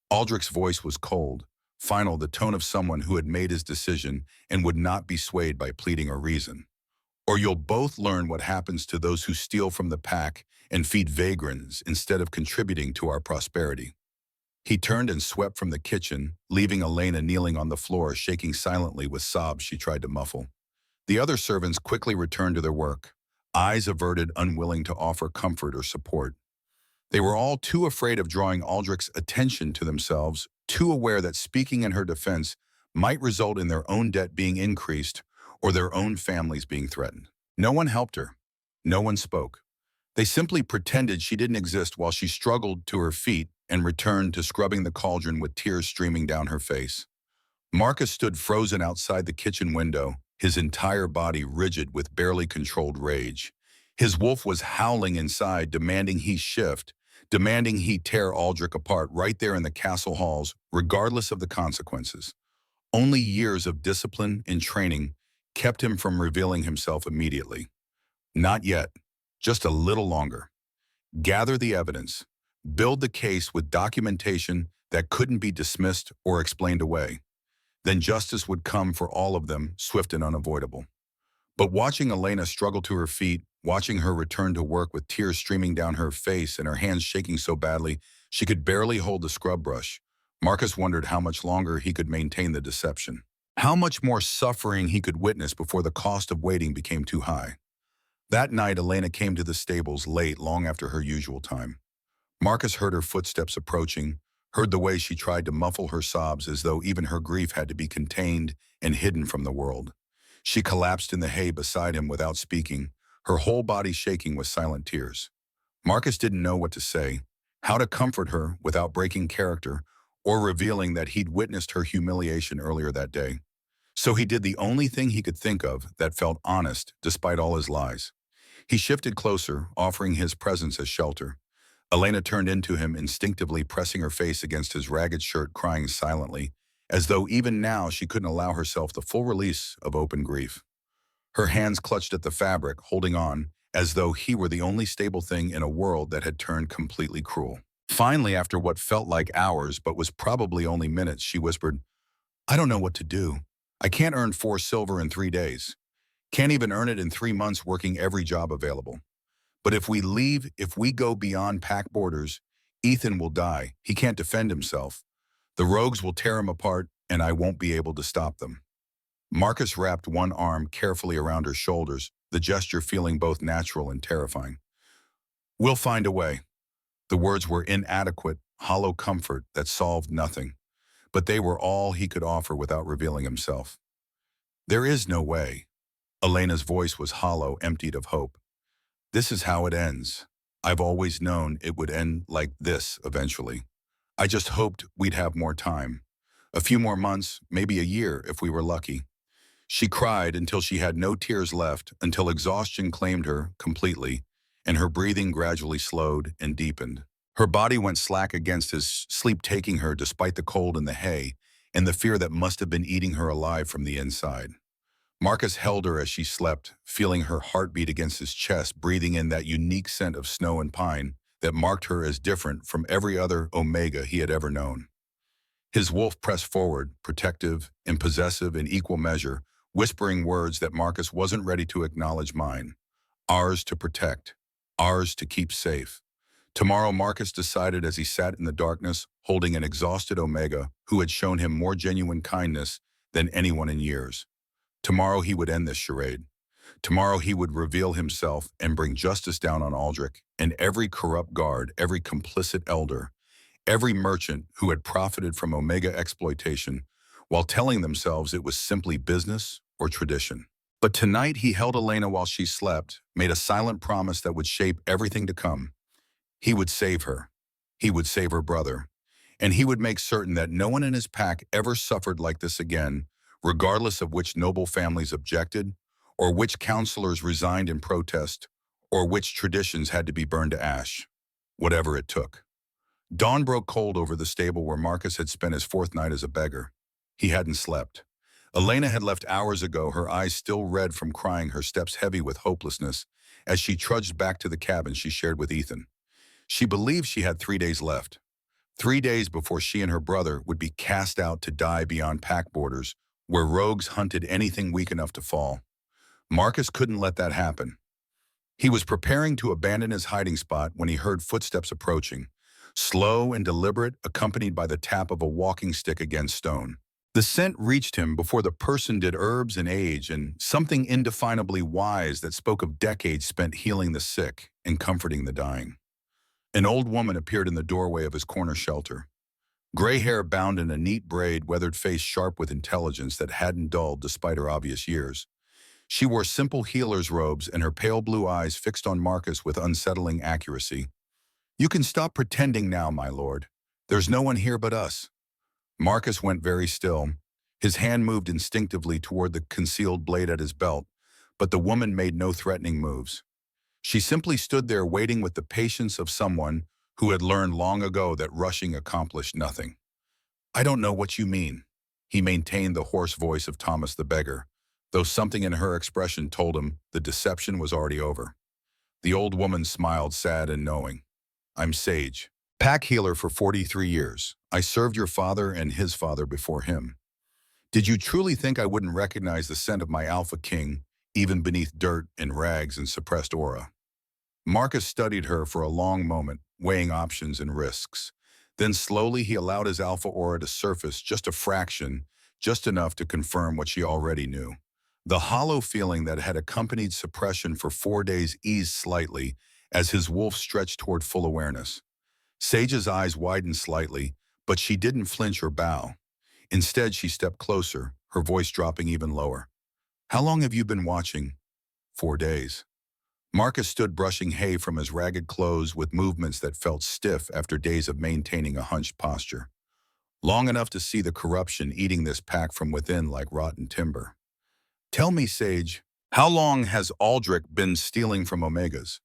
Aldrich's voice was cold, final, the tone of someone who had made his decision and would not be swayed by pleading or reason. Or you'll both learn what happens to those who steal from the pack and feed vagrants instead of contributing to our prosperity. He turned and swept from the kitchen, leaving Elena kneeling on the floor, shaking silently with sobs she tried to muffle. The other servants quickly returned to their work, eyes averted, unwilling to offer comfort or support. They were all too afraid of drawing Aldrich's attention to themselves, too aware that speaking in her defense might result in their own debt being increased or their own families being threatened. No one helped her. No one spoke. They simply pretended she didn't exist while she struggled to her feet and returned to scrubbing the cauldron with tears streaming down her face. Marcus stood frozen outside the kitchen window, his entire body rigid with barely controlled rage. His wolf was howling inside, demanding he shift, demanding he tear Aldrich apart right there in the castle halls, regardless of the consequences. Only years of discipline and training kept him from revealing himself immediately. Not yet, just a little longer. Gather the evidence. Build the case with documentation that couldn't be dismissed or explained away. Then justice would come for all of them, swift and unavoidable. But watching Elena struggle to her feet, watching her return to work with tears streaming down her face and her hands shaking so badly she could barely hold the scrub brush, Marcus wondered how much longer he could maintain the deception. How much more suffering he could witness before the cost of waiting became too high. That night, Elena came to the stables late, long after her usual time. Marcus heard her footsteps approaching, heard the way she tried to muffle her sobs as though even her grief had to be contained and hidden from the world. She collapsed in the hay beside him without speaking, her whole body shaking with silent tears. Marcus didn't know what to say, how to comfort her without breaking character or revealing that he'd witnessed her humiliation earlier that day. So he did the only thing he could think of that felt honest despite all his lies. He shifted closer, offering his presence as shelter. Elena turned into him, instinctively pressing her face against his ragged shirt, crying silently, as though even now she couldn't allow herself the full release of open grief. Her hands clutched at the fabric, holding on, as though he were the only stable thing in a world that had turned completely cruel. Finally, after what felt like hours but was probably only minutes, she whispered, "I don't know what to do. I can't earn 4 silver in 3 days. Can't even earn it in 3 months working every job available. But if we leave, if we go beyond pack borders, Ethan will die. He can't defend himself. The rogues will tear him apart, and I won't be able to stop them." Marcus wrapped one arm carefully around her shoulders, the gesture feeling both natural and terrifying. "We'll find a way." The words were inadequate, hollow comfort that solved nothing, but they were all he could offer without revealing himself. "There is no way." Elena's voice was hollow, emptied of hope. "This is how it ends. I've always known it would end like this eventually. I just hoped we'd have more time. A few more months, maybe a year if we were lucky." She cried until she had no tears left, until exhaustion claimed her completely, and her breathing gradually slowed and deepened. Her body went slack against his, sleep taking her despite the cold and the hay, and the fear that must have been eating her alive from the inside. Marcus held her as she slept, feeling her heartbeat against his chest, breathing in that unique scent of snow and pine that marked her as different from every other Omega he had ever known. His wolf pressed forward, protective and possessive in equal measure, whispering words that Marcus wasn't ready to acknowledge. "Mine. Ours to protect. Ours to keep safe." Tomorrow, Marcus decided as he sat in the darkness, holding an exhausted Omega who had shown him more genuine kindness than anyone in years. Tomorrow he would end this charade. Tomorrow he would reveal himself and bring justice down on Aldrich and every corrupt guard, every complicit elder, every merchant who had profited from Omega exploitation while telling themselves it was simply business or tradition. But tonight he held Elena while she slept, made a silent promise that would shape everything to come. He would save her. He would save her brother. And he would make certain that no one in his pack ever suffered like this again, regardless of which noble families objected, or which counselors resigned in protest, or which traditions had to be burned to ash. Whatever it took. Dawn broke cold over the stable where Marcus had spent his 4th night as a beggar. He hadn't slept. Elena had left hours ago, her eyes still red from crying, her steps heavy with hopelessness, as she trudged back to the cabin she shared with Ethan. She believed she had 3 days left. 3 days before she and her brother would be cast out to die beyond pack borders, where rogues hunted anything weak enough to fall. Marcus couldn't let that happen. He was preparing to abandon his hiding spot when he heard footsteps approaching, slow and deliberate, accompanied by the tap of a walking stick against stone. The scent reached him before the person did. Herbs and age and something indefinably wise that spoke of decades spent healing the sick and comforting the dying. An old woman appeared in the doorway of his corner shelter. Gray hair bound in a neat braid, weathered face sharp with intelligence that hadn't dulled despite her obvious years. She wore simple healer's robes and her pale blue eyes fixed on Marcus with unsettling accuracy. "You can stop pretending now, my lord. There's no one here but us." Marcus went very still. His hand moved instinctively toward the concealed blade at his belt, but the woman made no threatening moves. She simply stood there waiting with the patience of someone who had learned long ago that rushing accomplished nothing. "I don't know what you mean," he maintained the hoarse voice of Thomas the beggar, though something in her expression told him the deception was already over. The old woman smiled, sad and knowing. "I'm Sage, pack healer for 43 years. I served your father and his father before him. Did you truly think I wouldn't recognize the scent of my AlphaKing, even beneath dirt and rags and suppressed aura?" Marcus studied her for a long moment, weighing options and risks. Then slowly he allowed his alpha aura to surface just a fraction, just enough to confirm what she already knew. The hollow feeling that had accompanied suppression for 4 days eased slightly as his wolf stretched toward full awareness. Sage's eyes widened slightly, but she didn't flinch or bow. Instead, she stepped closer, her voice dropping even lower. "How long have you been watching?" 4 days. Marcus stood brushing hay from his ragged clothes with movements that felt stiff after days of maintaining a hunched posture. "Long enough to see the corruption eating this pack from within like rotten timber." "Tell me, Sage, how long has Aldrich been stealing from Omegas?"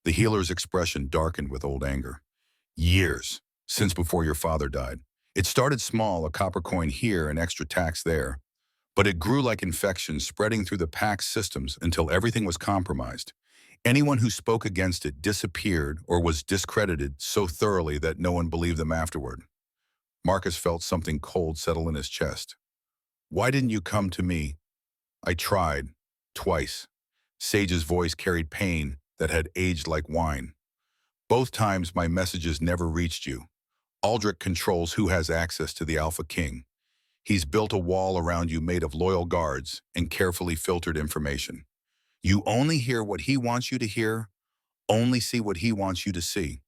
The healer's expression darkened with old anger. "Years, since before your father died. It started small, a copper coin here, an extra tax there. But it grew like infection, spreading through the pack's systems until everything was compromised. Anyone who spoke against it disappeared or was discredited so thoroughly that no one believed them afterward. Marcus felt something cold settle in his chest. Why didn't you come to me? I tried. Twice. Sage's voice carried pain that had aged like wine. Both times my messages never reached you. Aldrich controls who has access to the AlphaKing. He's built a wall around you made of loyal guards and carefully filtered information. You only hear what he wants you to hear, only see what he wants you to see.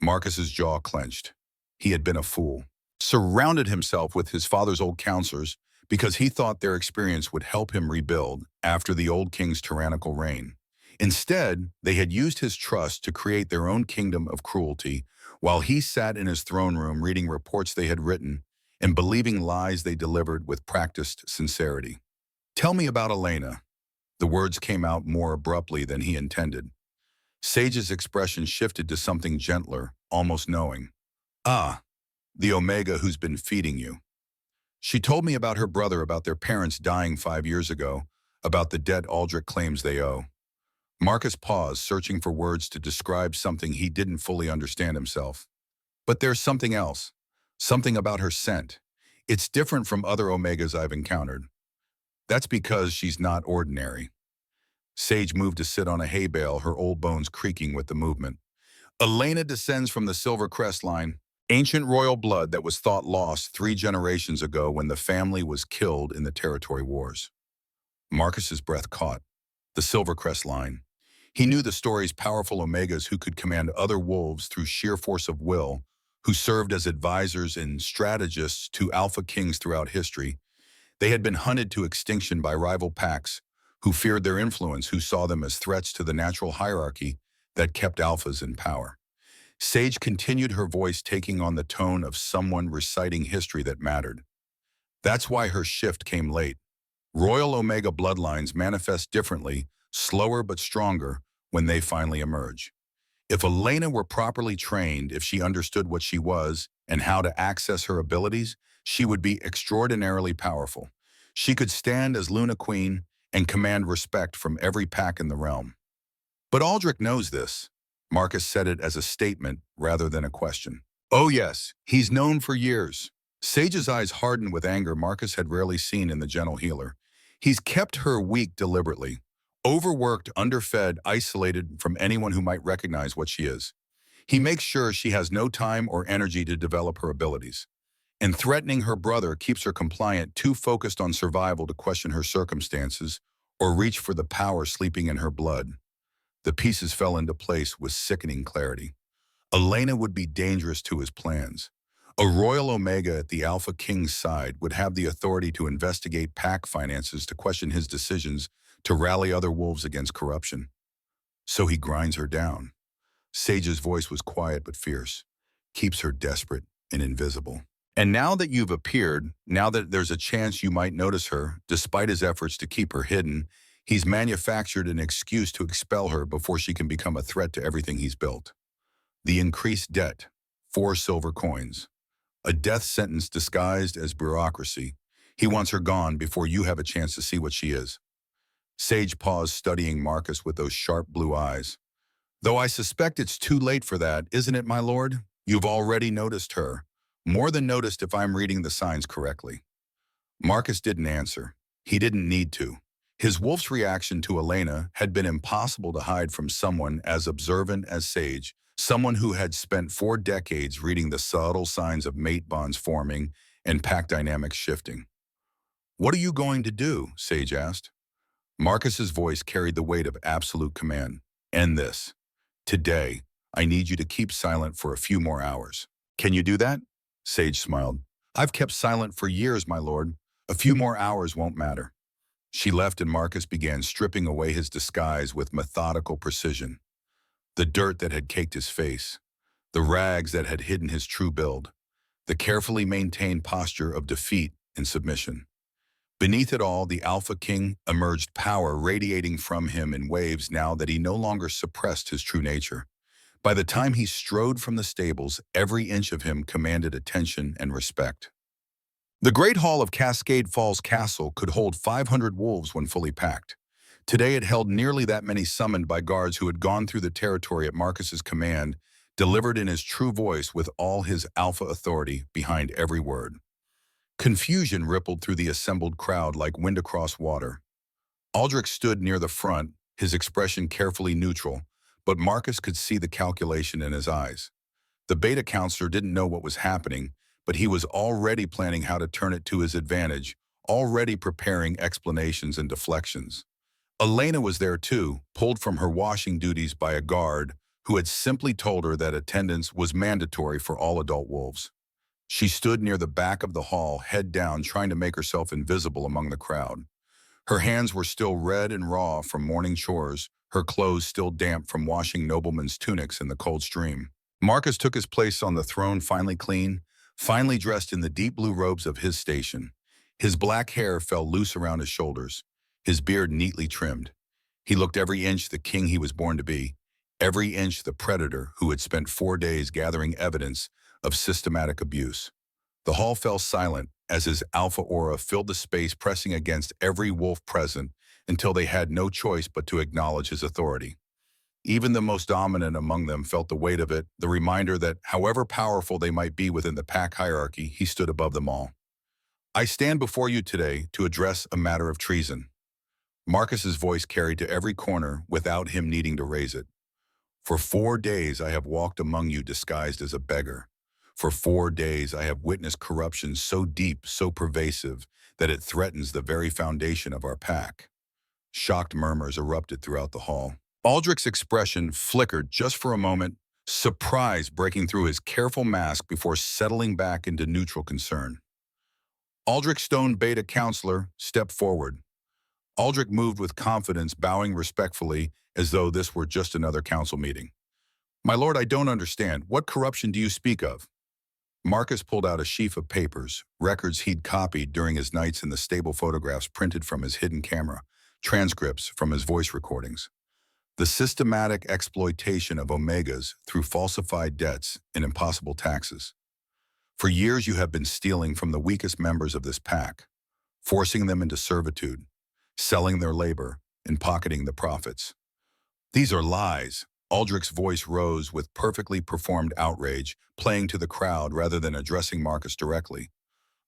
Marcus's jaw clenched. He had been a fool. Surrounded himself with his father's old counselors because he thought their experience would help him rebuild after the old king's tyrannical reign. Instead, they had used his trust to create their own kingdom of cruelty while he sat in his throne room reading reports they had written and believing lies they delivered with practiced sincerity. Tell me about Elena. The words came out more abruptly than he intended. Sage's expression shifted to something gentler, almost knowing. Ah, the Omega who's been feeding you. She told me about her brother, about their parents dying 5 years ago, about the debt Aldrich claims they owe. Marcus paused, searching for words to describe something he didn't fully understand himself. But there's something else. Something about her scent. It's different from other Omegas I've encountered. That's because she's not ordinary. Sage moved to sit on a hay bale, her old bones creaking with the movement. Elena descends from the Silver Crest line, ancient royal blood that was thought lost 3 generations ago when the family was killed in the territory wars. Marcus's breath caught. The Silver Crest line. He knew the story's powerful Omegas who could command other wolves through sheer force of will, who served as advisors and strategists to Alpha Kings throughout history. They had been hunted to extinction by rival packs, who feared their influence, who saw them as threats to the natural hierarchy that kept alphas in power. Sage continued, her voice taking on the tone of someone reciting history that mattered. That's why her shift came late. Royal Omega bloodlines manifest differently, slower but stronger, when they finally emerge. If Elena were properly trained, if she understood what she was and how to access her abilities, she would be extraordinarily powerful. She could stand as Luna Queen and command respect from every pack in the realm. But Aldrich knows this. Marcus said it as a statement rather than a question. Oh yes, he's known for years. Sage's eyes hardened with anger Marcus had rarely seen in the gentle healer. He's kept her weak deliberately. Overworked, underfed, isolated from anyone who might recognize what she is. He makes sure she has no time or energy to develop her abilities. And threatening her brother keeps her compliant, too focused on survival to question her circumstances or reach for the power sleeping in her blood. The pieces fell into place with sickening clarity. Elena would be dangerous to his plans. A Royal Omega at the Alpha King's side would have the authority to investigate pack finances, to question his decisions, to rally other wolves against corruption. So he grinds her down. Sage's voice was quiet but fierce, keeps her desperate and invisible. And now that you've appeared, now that there's a chance you might notice her, despite his efforts to keep her hidden, he's manufactured an excuse to expel her before she can become a threat to everything he's built. The increased debt, 4 silver coins. A death sentence disguised as bureaucracy. He wants her gone before you have a chance to see what she is. Sage paused, studying Marcus with those sharp blue eyes. Though I suspect it's too late for that, isn't it, my lord? You've already noticed her. More than noticed, if I'm reading the signs correctly. Marcus didn't answer. He didn't need to. His wolf's reaction to Elena had been impossible to hide from someone as observant as Sage, someone who had spent 4 decades reading the subtle signs of mate bonds forming and pack dynamics shifting. What are you going to do? Sage asked. Marcus's voice carried the weight of absolute command. End this. Today, I need you to keep silent for a few more hours. Can you do that? Sage smiled. I've kept silent for years, my lord. A few more hours won't matter. She left and Marcus began stripping away his disguise with methodical precision. The dirt that had caked his face, the rags that had hidden his true build, the carefully maintained posture of defeat and submission. Beneath it all, the Alpha King emerged, power radiating from him in waves now that he no longer suppressed his true nature. By the time he strode from the stables, every inch of him commanded attention and respect. The Great Hall of Cascade Falls Castle could hold 500 wolves when fully packed. Today it held nearly that many summoned by guards who had gone through the territory at Marcus's command, delivered in his true voice with all his alpha authority behind every word. Confusion rippled through the assembled crowd like wind across water. Aldrich stood near the front, his expression carefully neutral, but Marcus could see the calculation in his eyes. The beta counselor didn't know what was happening, but he was already planning how to turn it to his advantage, already preparing explanations and deflections. Elena was there too, pulled from her washing duties by a guard who had simply told her that attendance was mandatory for all adult wolves. She stood near the back of the hall, head down, trying to make herself invisible among the crowd. Her hands were still red and raw from morning chores, her clothes still damp from washing noblemen's tunics in the cold stream. Marcus took his place on the throne, finally clean, finally dressed in the deep blue robes of his station. His black hair fell loose around his shoulders, his beard neatly trimmed. He looked every inch the king he was born to be, every inch the predator who had spent 4 days gathering evidence of systematic abuse. The hall fell silent as his alpha aura filled the space, pressing against every wolf present until they had no choice but to acknowledge his authority. Even the most dominant among them felt the weight of it, the reminder that however powerful they might be within the pack hierarchy, he stood above them all. I stand before you today to address a matter of treason. Marcus's voice carried to every corner without him needing to raise it. For 4 days I have walked among you disguised as a beggar. For 4 days I have witnessed corruption so deep, so pervasive, that it threatens the very foundation of our pack. Shocked murmurs erupted throughout the hall. Aldrich's expression flickered just for a moment, surprise breaking through his careful mask before settling back into neutral concern. Aldrich Stone, beta counselor, stepped forward. Aldrich moved with confidence, bowing respectfully as though this were just another council meeting. My lord, I don't understand. What corruption do you speak of? Marcus pulled out a sheaf of papers, records he'd copied during his nights in the stable, photographs printed from his hidden camera, transcripts from his voice recordings. The systematic exploitation of omegas through falsified debts and impossible taxes. For years you have been stealing from the weakest members of this pack, forcing them into servitude, selling their labor, and pocketing the profits. These are lies. Aldrich's voice rose with perfectly performed outrage, playing to the crowd rather than addressing Marcus directly.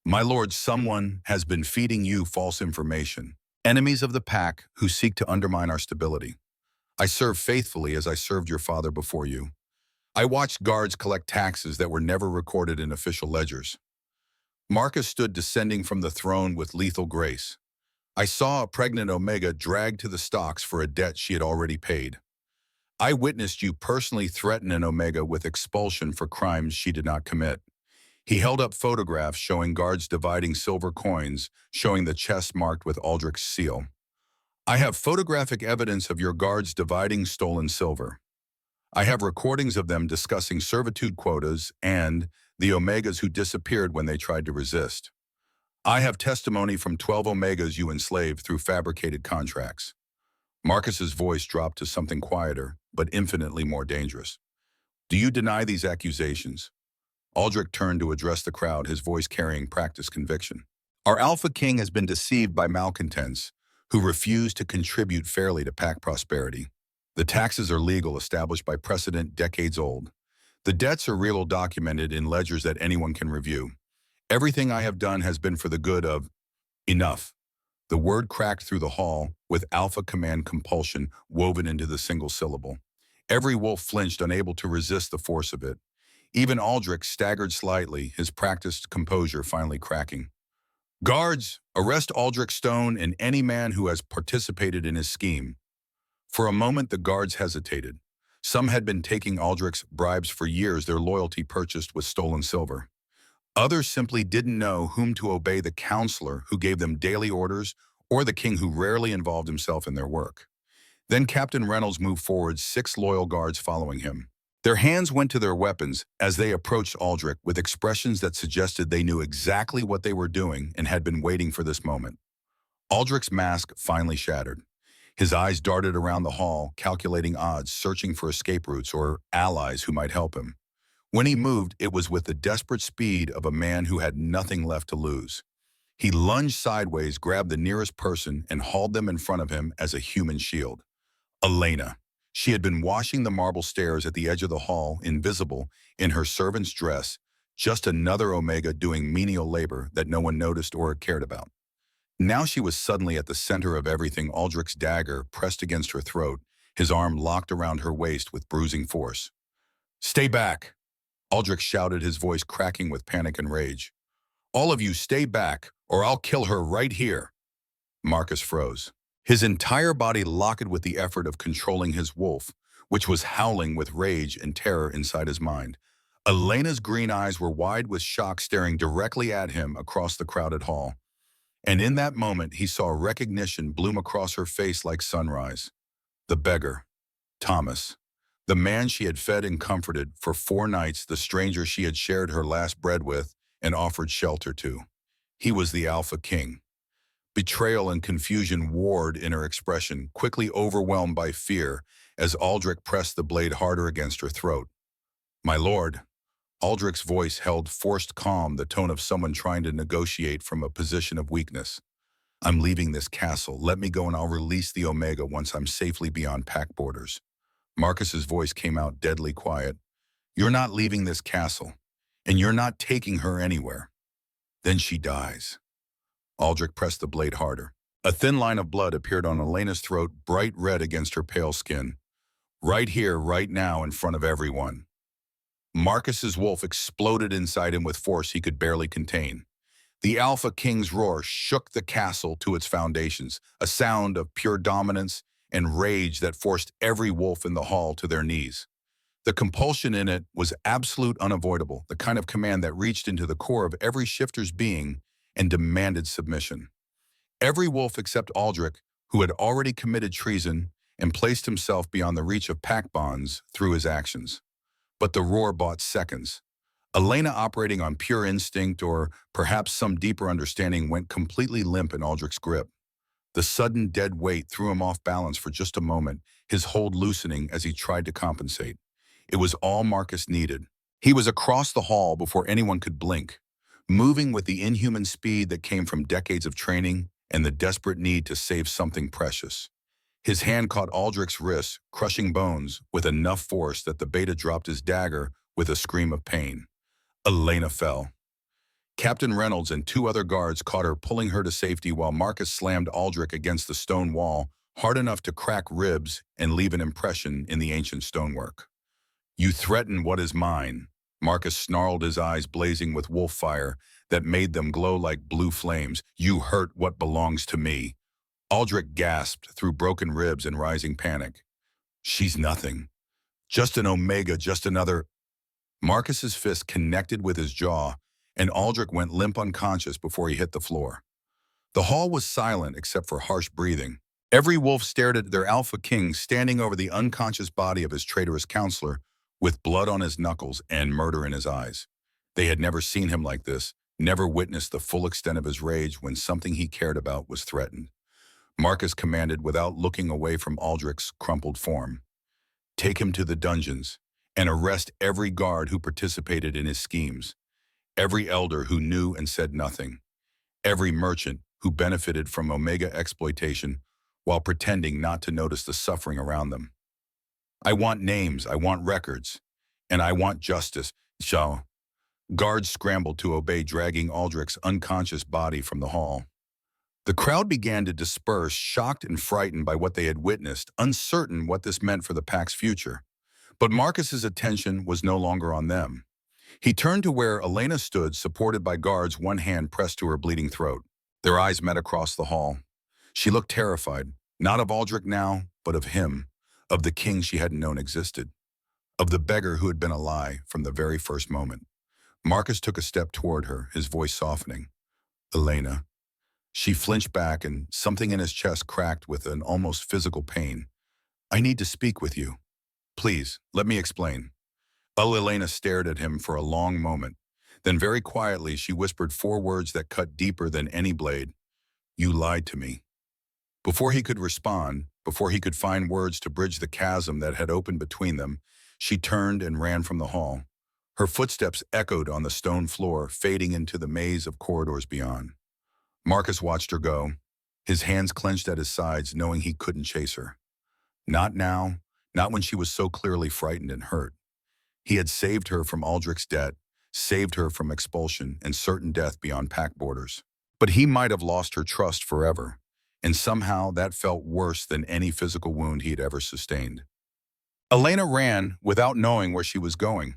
My lord, someone has been feeding you false information. Enemies of the pack who seek to undermine our stability. I served faithfully as I served your father before you. I watched guards collect taxes that were never recorded in official ledgers. Marcus stood descending from the throne with lethal grace. I saw a pregnant Omega dragged to the stocks for a debt she had already paid. I witnessed you personally threaten an Omega with expulsion for crimes she did not commit. He held up photographs showing guards dividing silver coins, showing the chest marked with Aldrich's seal. I have photographic evidence of your guards dividing stolen silver. I have recordings of them discussing servitude quotas and the Omegas who disappeared when they tried to resist. I have testimony from 12 Omegas you enslaved through fabricated contracts. Marcus's voice dropped to something quieter, but infinitely more dangerous. Do you deny these accusations? Aldrich turned to address the crowd, his voice carrying practiced conviction. Our AlphaKing has been deceived by malcontents who refuse to contribute fairly to pack prosperity. The taxes are legal, established by precedent decades old. The debts are real, documented in ledgers that anyone can review. Everything I have done has been for the good of enough. The word cracked through the hall with alpha command compulsion woven into the single syllable. Every wolf flinched, unable to resist the force of it. Even Aldrich staggered slightly, his practiced composure finally cracking. Guards, arrest Aldrich Stone and any man who has participated in his scheme. For a moment the guards hesitated. Some had been taking Aldrich's bribes for years, their loyalty purchased with stolen silver. Others simply didn't know whom to obey, the counselor who gave them daily orders or the king who rarely involved himself in their work. Then Captain Reynolds moved forward, 6 loyal guards following him. Their hands went to their weapons as they approached Aldrich with expressions that suggested they knew exactly what they were doing and had been waiting for this moment. Aldrich's mask finally shattered. His eyes darted around the hall, calculating odds, searching for escape routes or allies who might help him. When he moved, it was with the desperate speed of a man who had nothing left to lose. He lunged sideways, grabbed the nearest person, and hauled them in front of him as a human shield. Elena. She had been washing the marble stairs at the edge of the hall, invisible, in her servant's dress, just another Omega doing menial labor that no one noticed or cared about. Now she was suddenly at the center of everything, Aldrich's dagger pressed against her throat, his arm locked around her waist with bruising force. "Stay back!" Aldrich shouted, his voice cracking with panic and rage. "All of you stay back, or I'll kill her right here." Marcus froze, his entire body locked with the effort of controlling his wolf, which was howling with rage and terror inside his mind. Elena's green eyes were wide with shock, staring directly at him across the crowded hall. And in that moment, he saw recognition bloom across her face like sunrise. The beggar, Thomas, the man she had fed and comforted for 4 nights, the stranger she had shared her last bread with and offered shelter to. He was the AlphaKing. Betrayal and confusion warred in her expression, quickly overwhelmed by fear as Aldrich pressed the blade harder against her throat. "My lord," Aldrich's voice held forced calm, the tone of someone trying to negotiate from a position of weakness. "I'm leaving this castle. Let me go and I'll release the Omega once I'm safely beyond pack borders." Marcus's voice came out deadly quiet. "You're not leaving this castle, and you're not taking her anywhere. Then she dies." Aldrich pressed the blade harder. A thin line of blood appeared on Elena's throat, bright red against her pale skin. "Right here, right now, in front of everyone." Marcus's wolf exploded inside him with force he could barely contain. The AlphaKing's roar shook the castle to its foundations, a sound of pure dominance and rage that forced every wolf in the hall to their knees. The compulsion in it was absolute, unavoidable, the kind of command that reached into the core of every shifter's being and demanded submission. Every wolf except Aldrich, who had already committed treason and placed himself beyond the reach of pack bonds through his actions. But the roar bought seconds. Elena, operating on pure instinct or perhaps some deeper understanding, went completely limp in Aldrich's grip. The sudden dead weight threw him off balance for just a moment, his hold loosening as he tried to compensate. It was all Marcus needed. He was across the hall before anyone could blink, moving with the inhuman speed that came from decades of training and the desperate need to save something precious. His hand caught Aldrich's wrist, crushing bones with enough force that the beta dropped his dagger with a scream of pain. Elena fell. Captain Reynolds and 2 other guards caught her, pulling her to safety while Marcus slammed Aldrich against the stone wall, hard enough to crack ribs and leave an impression in the ancient stonework. "You threaten what is mine." Marcus snarled, his eyes blazing with wolf fire that made them glow like blue flames. "You hurt what belongs to me." Aldrich gasped through broken ribs and rising panic. "She's nothing. Just an Omega, just another—" Marcus's fist connected with his jaw, and Aldrich went limp unconscious before he hit the floor. The hall was silent except for harsh breathing. Every wolf stared at their AlphaKing standing over the unconscious body of his traitorous counselor, with blood on his knuckles and murder in his eyes. They had never seen him like this, never witnessed the full extent of his rage when something he cared about was threatened. Marcus commanded without looking away from Aldrich's crumpled form. "Take him to the dungeons and arrest every guard who participated in his schemes, every elder who knew and said nothing, every merchant who benefited from Omega exploitation while pretending not to notice the suffering around them. I want names, I want records, and I want justice." So, guards scrambled to obey, dragging Aldrich's unconscious body from the hall. The crowd began to disperse, shocked and frightened by what they had witnessed, uncertain what this meant for the pack's future. But Marcus's attention was no longer on them. He turned to where Elena stood, supported by guards, one hand pressed to her bleeding throat. Their eyes met across the hall. She looked terrified, not of Aldrich now, but of him, of the king she hadn't known existed, of the beggar who had been a lie from the very first moment. Marcus took a step toward her, his voice softening. "Elena." She flinched back, and something in his chest cracked with an almost physical pain. "I need to speak with you. Please, let me explain." Elena stared at him for a long moment. Then very quietly, she whispered 4 words that cut deeper than any blade. "You lied to me." Before he could respond, before he could find words to bridge the chasm that had opened between them, she turned and ran from the hall. Her footsteps echoed on the stone floor, fading into the maze of corridors beyond. Marcus watched her go, his hands clenched at his sides, knowing he couldn't chase her. Not now, not when she was so clearly frightened and hurt. He had saved her from Aldrich's debt, saved her from expulsion and certain death beyond pack borders. But he might have lost her trust forever, and somehow that felt worse than any physical wound he had ever sustained. Elena ran without knowing where she was going.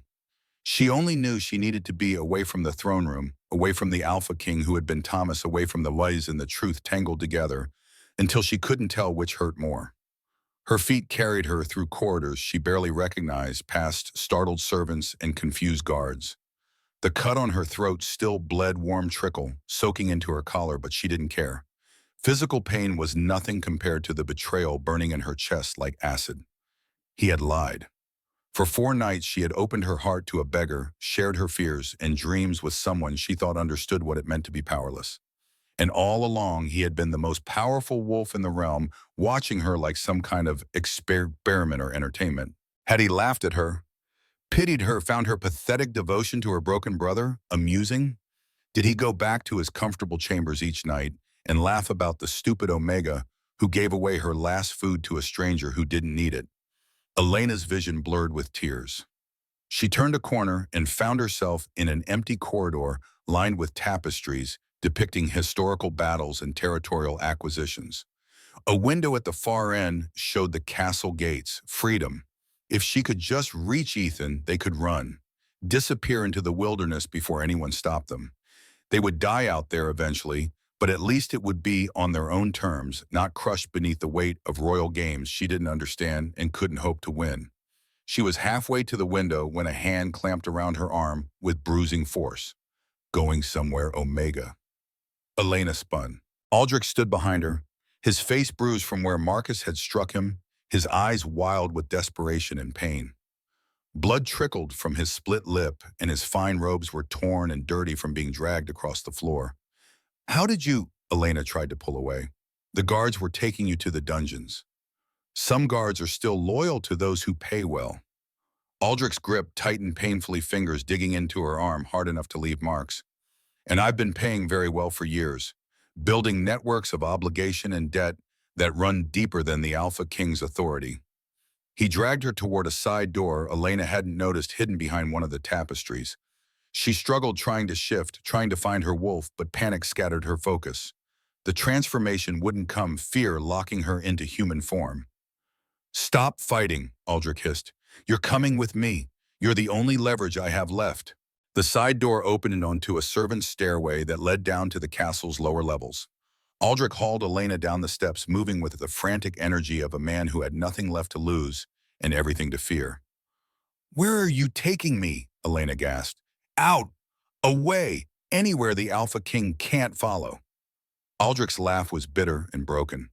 She only knew she needed to be away from the throne room, away from the AlphaKing who had been Thomas, away from the lies and the truth tangled together, until she couldn't tell which hurt more. Her feet carried her through corridors she barely recognized, past startled servants and confused guards. The cut on her throat still bled warm trickle, soaking into her collar, but she didn't care. Physical pain was nothing compared to the betrayal burning in her chest like acid. He had lied. For 4 nights she had opened her heart to a beggar, shared her fears and dreams with someone she thought understood what it meant to be powerless. And all along he had been the most powerful wolf in the realm, watching her like some kind of experiment or entertainment. Had he laughed at her, pitied her, found her pathetic devotion to her broken brother amusing? Did he go back to his comfortable chambers each night and laugh about the stupid Omega who gave away her last food to a stranger who didn't need it? Elena's vision blurred with tears. She turned a corner and found herself in an empty corridor lined with tapestries depicting historical battles and territorial acquisitions. A window at the far end showed the castle gates, freedom. If she could just reach Ethan, they could run, disappear into the wilderness before anyone stopped them. They would die out there eventually, but at least it would be on their own terms, not crushed beneath the weight of royal games she didn't understand and couldn't hope to win. She was halfway to the window when a hand clamped around her arm with bruising force. Going somewhere, Omega. Elena spun. Aldrich stood behind her, his face bruised from where Marcus had struck him, his eyes wild with desperation and pain. Blood trickled from his split lip, and his fine robes were torn and dirty from being dragged across the floor. "How did you—" Elena tried to pull away. "The guards were taking you to the dungeons. Some guards are still loyal to those who pay well." Aldrich's grip tightened painfully, fingers digging into her arm hard enough to leave marks. "And I've been paying very well for years, building networks of obligation and debt that run deeper than the AlphaKing's authority." He dragged her toward a side door Elena hadn't noticed hidden behind one of the tapestries. She struggled, trying to shift, trying to find her wolf, but panic scattered her focus. The transformation wouldn't come, fear locking her into human form. "Stop fighting," Aldrich hissed. "You're coming with me. You're the only leverage I have left." The side door opened onto a servant's stairway that led down to the castle's lower levels. Aldrich hauled Elena down the steps, moving with the frantic energy of a man who had nothing left to lose and everything to fear. "Where are you taking me?" Elena gasped. "Out! Away! Anywhere the AlphaKing can't follow." Aldrich's laugh was bitter and broken.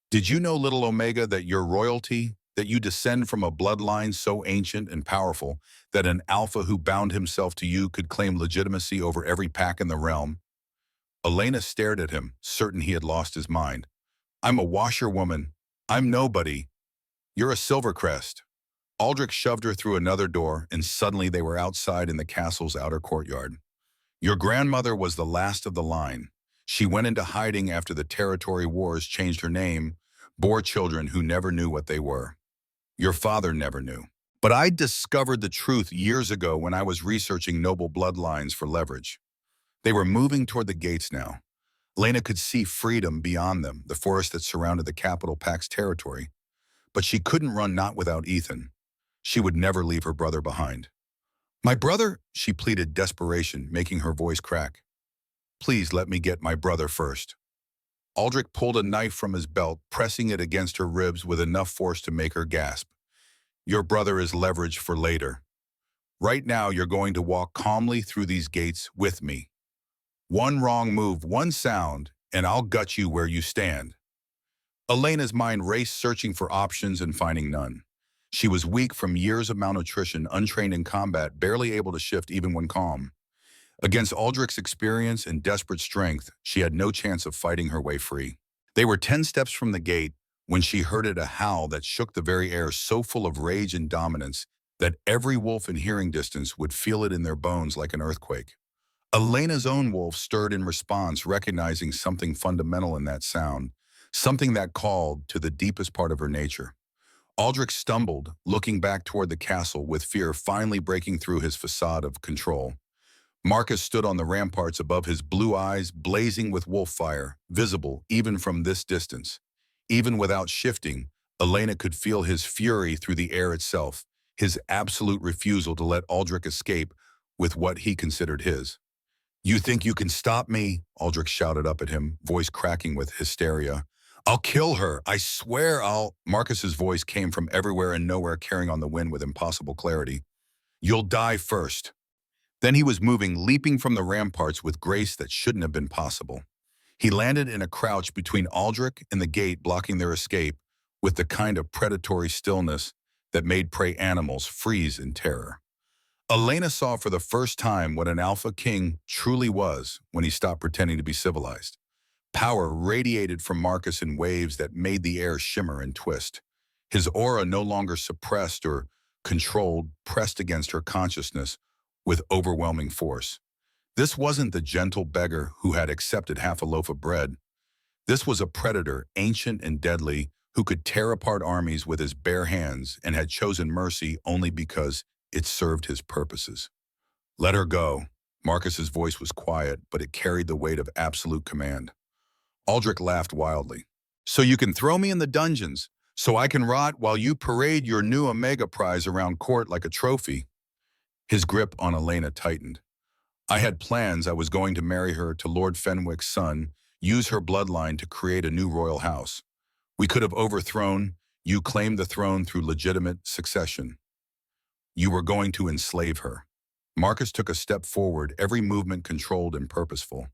"Did you know, little Omega, that you're royalty, that you descend from a bloodline so ancient and powerful that an alpha who bound himself to you could claim legitimacy over every pack in the realm?" Elena stared at him, certain he had lost his mind. "I'm a washerwoman. I'm nobody. You're a Silvercrest." Aldrich shoved her through another door, and suddenly they were outside in the castle's outer courtyard. "Your grandmother was the last of the line. She went into hiding after the territory wars, changed her name, bore children who never knew what they were. Your father never knew. But I discovered the truth years ago when I was researching noble bloodlines for leverage." They were moving toward the gates now. Lena could see freedom beyond them, the forest that surrounded the capital pack's territory. But she couldn't run, not without Ethan. She would never leave her brother behind. "My brother," she pleaded, desperation making her voice crack. "Please let me get my brother first." Aldrich pulled a knife from his belt, pressing it against her ribs with enough force to make her gasp. "Your brother is leverage for later. Right now you're going to walk calmly through these gates with me. One wrong move, one sound, and I'll gut you where you stand." Elena's mind raced, searching for options and finding none. She was weak from years of malnutrition, untrained in combat, barely able to shift even when calm. Against Aldrich's experience and desperate strength, she had no chance of fighting her way free. They were 10 steps from the gate when she heard a howl that shook the very air, so full of rage and dominance that every wolf in hearing distance would feel it in their bones like an earthquake. Elena's own wolf stirred in response, recognizing something fundamental in that sound, something that called to the deepest part of her nature. Aldrich stumbled, looking back toward the castle with fear finally breaking through his facade of control. Marcus stood on the ramparts above, his blue eyes blazing with wolf fire, visible even from this distance. Even without shifting, Elena could feel his fury through the air itself, his absolute refusal to let Aldrich escape with what he considered his. "You think you can stop me?" Aldrich shouted up at him, voice cracking with hysteria. "I'll kill her. I swear I'll—" Marcus's voice came from everywhere and nowhere, carrying on the wind with impossible clarity. "You'll die first." Then he was moving, leaping from the ramparts with grace that shouldn't have been possible. He landed in a crouch between Aldrich and the gate, blocking their escape with the kind of predatory stillness that made prey animals freeze in terror. Elena saw for the first time what an Alpha King truly was when he stopped pretending to be civilized. Power radiated from Marcus in waves that made the air shimmer and twist. His aura, no longer suppressed or controlled, pressed against her consciousness with overwhelming force. This wasn't the gentle beggar who had accepted half a loaf of bread. This was a predator, ancient and deadly, who could tear apart armies with his bare hands and had chosen mercy only because it served his purposes. "Let her go." Marcus's voice was quiet, but it carried the weight of absolute command. Aldrich laughed wildly. "So you can throw me in the dungeons, so I can rot while you parade your new Omega prize around court like a trophy." His grip on Elena tightened. "I had plans. I was going to marry her to Lord Fenwick's son, use her bloodline to create a new royal house. We could have overthrown, you claimed the throne through legitimate succession. You were going to enslave her." Marcus took a step forward, every movement controlled and purposeful.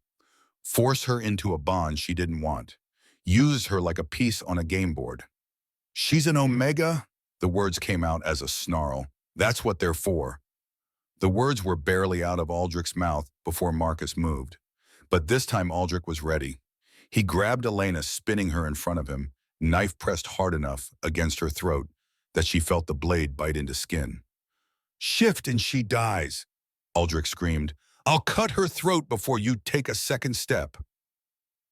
"Force her into a bond she didn't want. Use her like a piece on a game board." "She's an Omega?" The words came out as a snarl. "That's what they're for." The words were barely out of Aldrich's mouth before Marcus moved. But this time Aldrich was ready. He grabbed Elena, spinning her in front of him, knife pressed hard enough against her throat that she felt the blade bite into skin. "Shift and she dies," Aldrich screamed. "I'll cut her throat before you take a second step."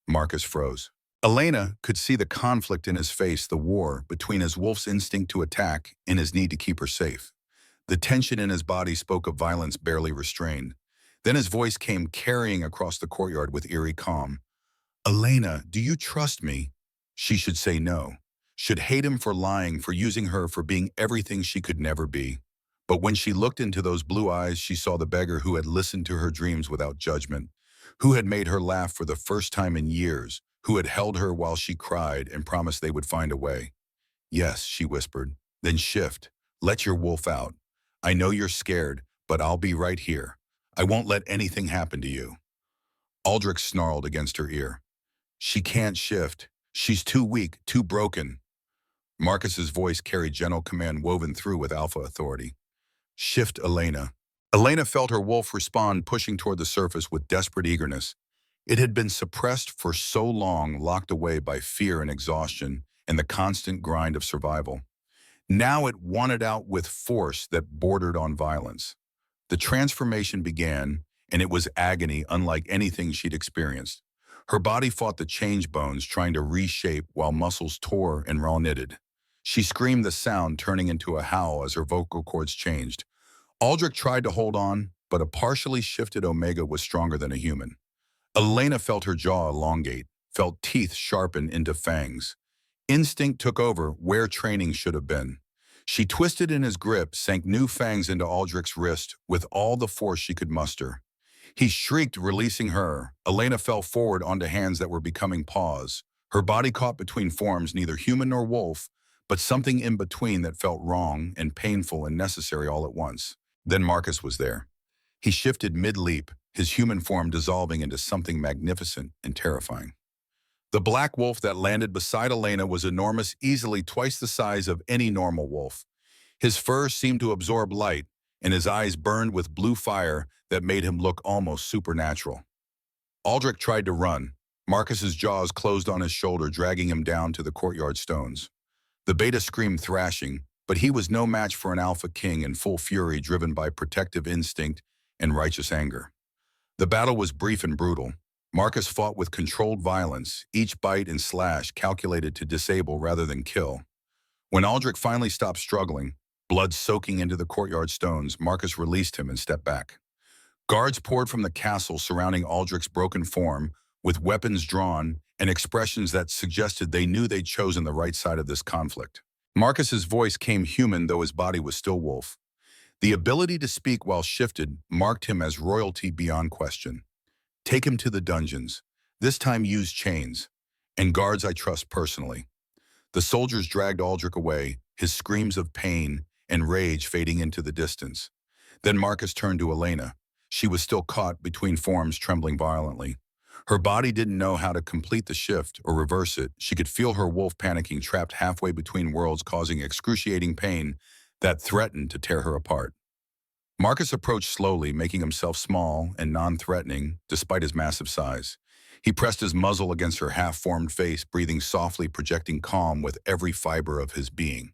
Marcus froze. Elena could see the conflict in his face, the war between his wolf's instinct to attack and his need to keep her safe. The tension in his body spoke of violence barely restrained. Then his voice came carrying across the courtyard with eerie calm. "Elena, do you trust me?" She should say no. Should hate him for lying, for using her, for being everything she could never be. But when she looked into those blue eyes, she saw the beggar who had listened to her dreams without judgment, who had made her laugh for the first time in years, who had held her while she cried and promised they would find a way. "Yes," she whispered. "Then shift. Let your wolf out. I know you're scared, but I'll be right here. I won't let anything happen to you." Aldrich snarled against her ear. "She can't shift. She's too weak, too broken." Marcus's voice carried gentle command woven through with alpha authority. "Shift, Elena." Elena felt her wolf respond, pushing toward the surface with desperate eagerness. It had been suppressed for so long, locked away by fear and exhaustion and the constant grind of survival. Now it wanted out with force that bordered on violence. The transformation began, and it was agony unlike anything she'd experienced. Her body fought the change bones, trying to reshape while muscles tore and raw knitted. She screamed, the sound turning into a howl as her vocal cords changed. Aldrich tried to hold on, but a partially shifted Omega was stronger than a human. Elena felt her jaw elongate, felt teeth sharpen into fangs. Instinct took over where training should have been. She twisted in his grip, sank new fangs into Aldrich's wrist with all the force she could muster. He shrieked, releasing her. Elena fell forward onto hands that were becoming paws. Her body caught between forms neither human nor wolf, but something in between that felt wrong and painful and necessary all at once. Then Marcus was there. He shifted mid-leap, his human form dissolving into something magnificent and terrifying. The black wolf that landed beside Elena was enormous, easily twice the size of any normal wolf. His fur seemed to absorb light, and his eyes burned with blue fire that made him look almost supernatural. Aldrich tried to run. Marcus's jaws closed on his shoulder, dragging him down to the courtyard stones. The beta screamed, thrashing, but he was no match for an Alpha King in full fury, driven by protective instinct and righteous anger. The battle was brief and brutal. Marcus fought with controlled violence, each bite and slash calculated to disable rather than kill. When Aldrich finally stopped struggling, blood soaking into the courtyard stones, Marcus released him and stepped back. Guards poured from the castle surrounding Aldrich's broken form, with weapons drawn and expressions that suggested they knew they'd chosen the right side of this conflict. Marcus's voice came human, though his body was still wolf. The ability to speak while shifted marked him as royalty beyond question. Take him to the dungeons. This time use chains. And guards I trust personally. The soldiers dragged Aldrich away, his screams of pain and rage fading into the distance. Then Marcus turned to Elena. She was still caught between forms, trembling violently. Her body didn't know how to complete the shift or reverse it. She could feel her wolf panicking, trapped halfway between worlds, causing excruciating pain that threatened to tear her apart. Marcus approached slowly, making himself small and non-threatening despite his massive size. He pressed his muzzle against her half-formed face, breathing softly, projecting calm with every fiber of his being.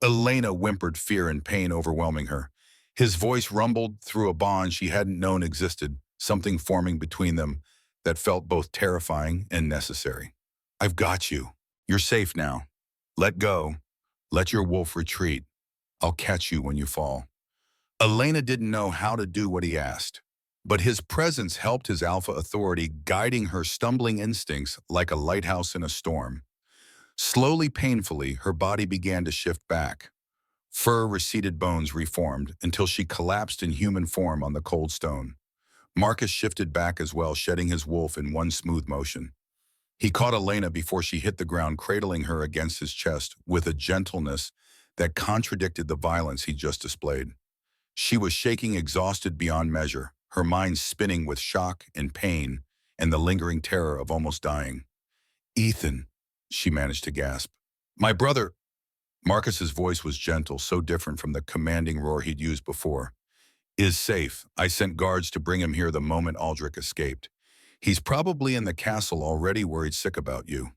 Elena whimpered, fear and pain overwhelming her. His voice rumbled through a bond she hadn't known existed, something forming between them that felt both terrifying and necessary. I've got you. You're safe now. Let go. Let your wolf retreat. I'll catch you when you fall. Elena didn't know how to do what he asked, but his presence helped his alpha authority, guiding her stumbling instincts like a lighthouse in a storm. Slowly, painfully, her body began to shift back. Fur receded, bones reformed, until she collapsed in human form on the cold stone. Marcus shifted back as well, shedding his wolf in one smooth motion. He caught Elena before she hit the ground, cradling her against his chest with a gentleness that contradicted the violence he just displayed. She was shaking, exhausted beyond measure, her mind spinning with shock and pain and the lingering terror of almost dying. "Ethan," she managed to gasp. "My brother." Marcus's voice was gentle, so different from the commanding roar he'd used before. "Is safe. I sent guards to bring him here the moment Aldrich escaped. He's probably in the castle already, worried sick about you."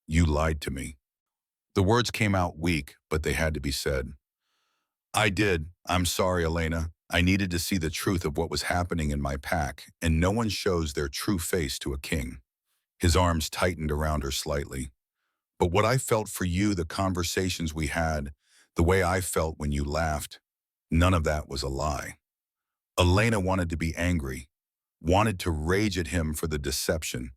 "You lied to me." The words came out weak, but they had to be said. "I did. I'm sorry, Elena. I needed to see the truth of what was happening in my pack, and no one shows their true face to a king." His arms tightened around her slightly. "But what I felt for you, the conversations we had, the way I felt when you laughed, none of that was a lie." Elena wanted to be angry, wanted to rage at him for the deception,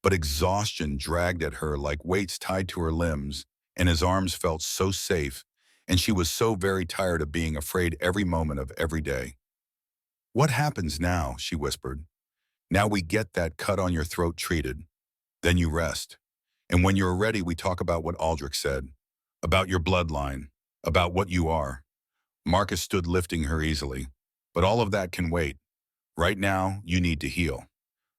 but exhaustion dragged at her like weights tied to her limbs, and his arms felt so safe, and she was so very tired of being afraid every moment of every day. "What happens now?" she whispered. "Now we get that cut on your throat treated. Then you rest. And when you're ready, we talk about what Aldrich said, about your bloodline, about what you are." Marcus stood, lifting her easily. "But all of that can wait. Right now, you need to heal."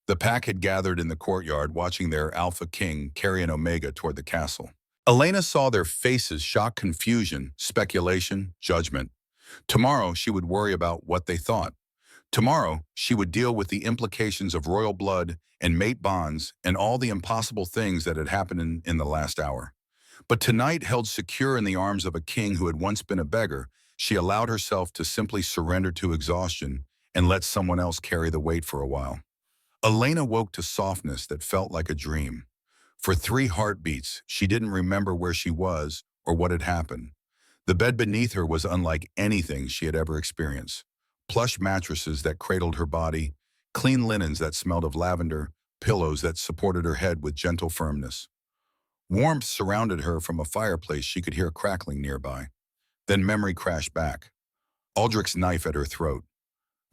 The pack had gathered in the courtyard, watching their AlphaKing carry an Omega toward the castle. Elena saw their faces, shock, confusion, speculation, judgment. Tomorrow, she would worry about what they thought. Tomorrow, she would deal with the implications of royal blood and mate bonds and all the impossible things that had happened in the last hour. But tonight, held secure in the arms of a king who had once been a beggar, she allowed herself to simply surrender to exhaustion and let someone else carry the weight for a while. Elena woke to softness that felt like a dream. For 3 heartbeats, she didn't remember where she was or what had happened. The bed beneath her was unlike anything she had ever experienced. Plush mattresses that cradled her body, clean linens that smelled of lavender, pillows that supported her head with gentle firmness. Warmth surrounded her from a fireplace she could hear crackling nearby. Then memory crashed back. Aldrich's knife at her throat,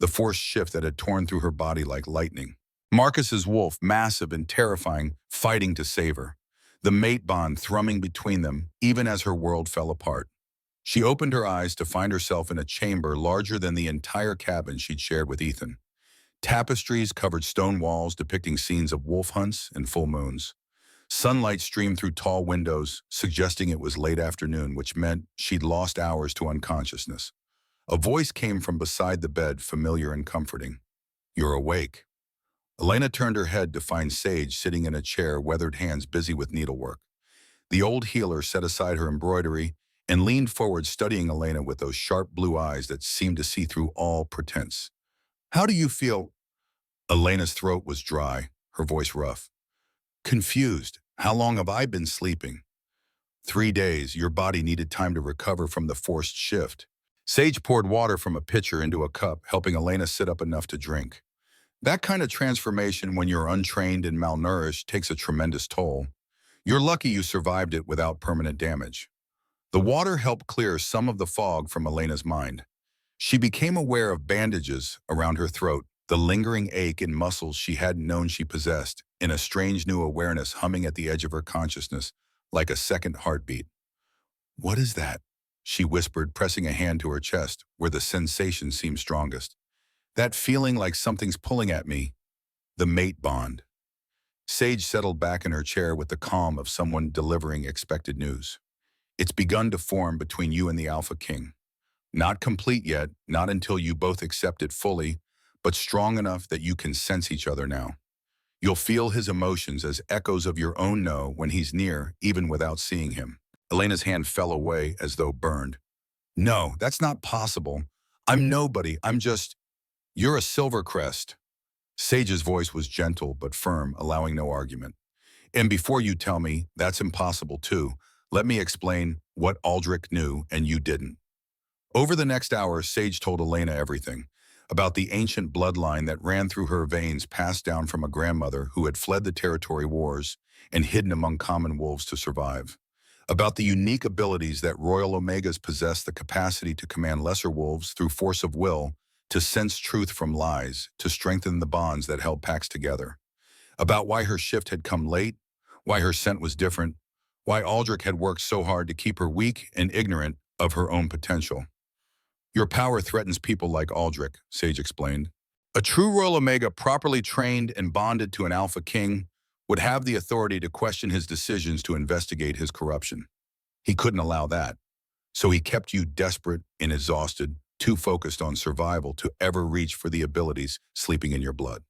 the forced shift that had torn through her body like lightning. Marcus's wolf, massive and terrifying, fighting to save her. The mate bond thrumming between them, even as her world fell apart. She opened her eyes to find herself in a chamber larger than the entire cabin she'd shared with Ethan. Tapestries covered stone walls depicting scenes of wolf hunts and full moons. Sunlight streamed through tall windows, suggesting it was late afternoon, which meant she'd lost hours to unconsciousness. A voice came from beside the bed, familiar and comforting. "You're awake." Elena turned her head to find Sage sitting in a chair, weathered hands busy with needlework. The old healer set aside her embroidery and leaned forward, studying Elena with those sharp blue eyes that seemed to see through all pretense. "How do you feel?" Elena's throat was dry, her voice rough. Confused. How long have I been sleeping? 3 days. Your body needed time to recover from the forced shift. Sage poured water from a pitcher into a cup, helping Elena sit up enough to drink. That kind of transformation when you're untrained and malnourished takes a tremendous toll. You're lucky you survived it without permanent damage. The water helped clear some of the fog from Elena's mind. She became aware of bandages around her throat, the lingering ache in muscles she hadn't known she possessed, and a strange new awareness humming at the edge of her consciousness, like a second heartbeat. "What is that?" she whispered, pressing a hand to her chest, where the sensation seemed strongest. "That feeling like something's pulling at me." The mate bond. Sage settled back in her chair with the calm of someone delivering expected news. "It's begun to form between you and the Alpha King. Not complete yet, not until you both accept it fully, but strong enough that you can sense each other now. You'll feel his emotions as echoes of your own know when he's near, even without seeing him." Elena's hand fell away as though burned. "No, that's not possible. I'm nobody. I'm just... You're a Silvercrest." Sage's voice was gentle but firm, allowing no argument. "And before you tell me that's impossible too, let me explain what Aldrich knew and you didn't." Over the next hour, Sage told Elena everything about the ancient bloodline that ran through her veins, passed down from a grandmother who had fled the territory wars and hidden among common wolves to survive. About the unique abilities that Royal Omegas possess, the capacity to command lesser wolves through force of will, to sense truth from lies, to strengthen the bonds that held packs together. About why her shift had come late, why her scent was different, why Aldrich had worked so hard to keep her weak and ignorant of her own potential. "Your power threatens people like Aldrich," Sage explained. "A true Royal Omega properly trained and bonded to an Alpha King would have the authority to question his decisions, to investigate his corruption. He couldn't allow that. So he kept you desperate and exhausted, too focused on survival to ever reach for the abilities sleeping in your blood."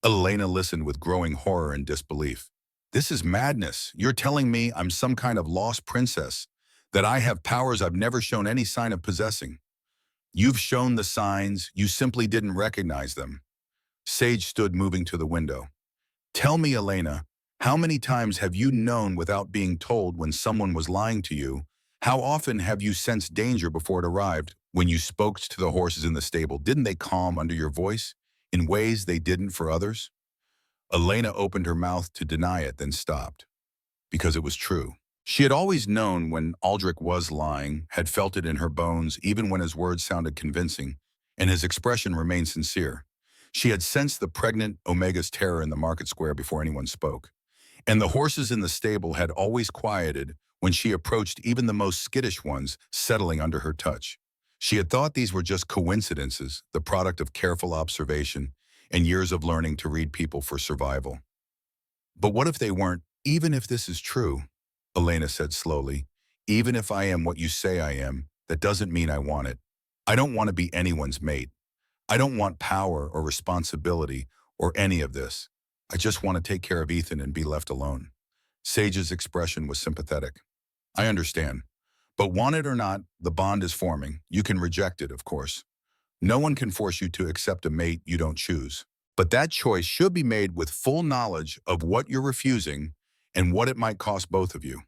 Elena listened with growing horror and disbelief. "This is madness. You're telling me I'm some kind of lost princess, that I have powers I've never shown any sign of possessing. You've shown the signs, you simply didn't recognize them." Sage stood, moving to the window. "Tell me, Elena, how many times have you known without being told when someone was lying to you? How often have you sensed danger before it arrived? When you spoke to the horses in the stable, didn't they calm under your voice in ways they didn't for others?" Elena opened her mouth to deny it, then stopped. Because it was true. She had always known when Aldrich was lying, had felt it in her bones, even when his words sounded convincing, and his expression remained sincere. She had sensed the pregnant Omega's terror in the market square before anyone spoke. And the horses in the stable had always quieted when she approached, even the most skittish ones settling under her touch. She had thought these were just coincidences, the product of careful observation and years of learning to read people for survival. "But what if they weren't? Even if this is true," Elena said slowly, "even if I am what you say I am, that doesn't mean I want it. I don't want to be anyone's mate. I don't want power or responsibility or any of this. I just want to take care of Ethan and be left alone." Sage's expression was sympathetic. "I understand. But want it or not, the bond is forming. You can reject it, of course. No one can force you to accept a mate you don't choose. But that choice should be made with full knowledge of what you're refusing and what it might cost both of you."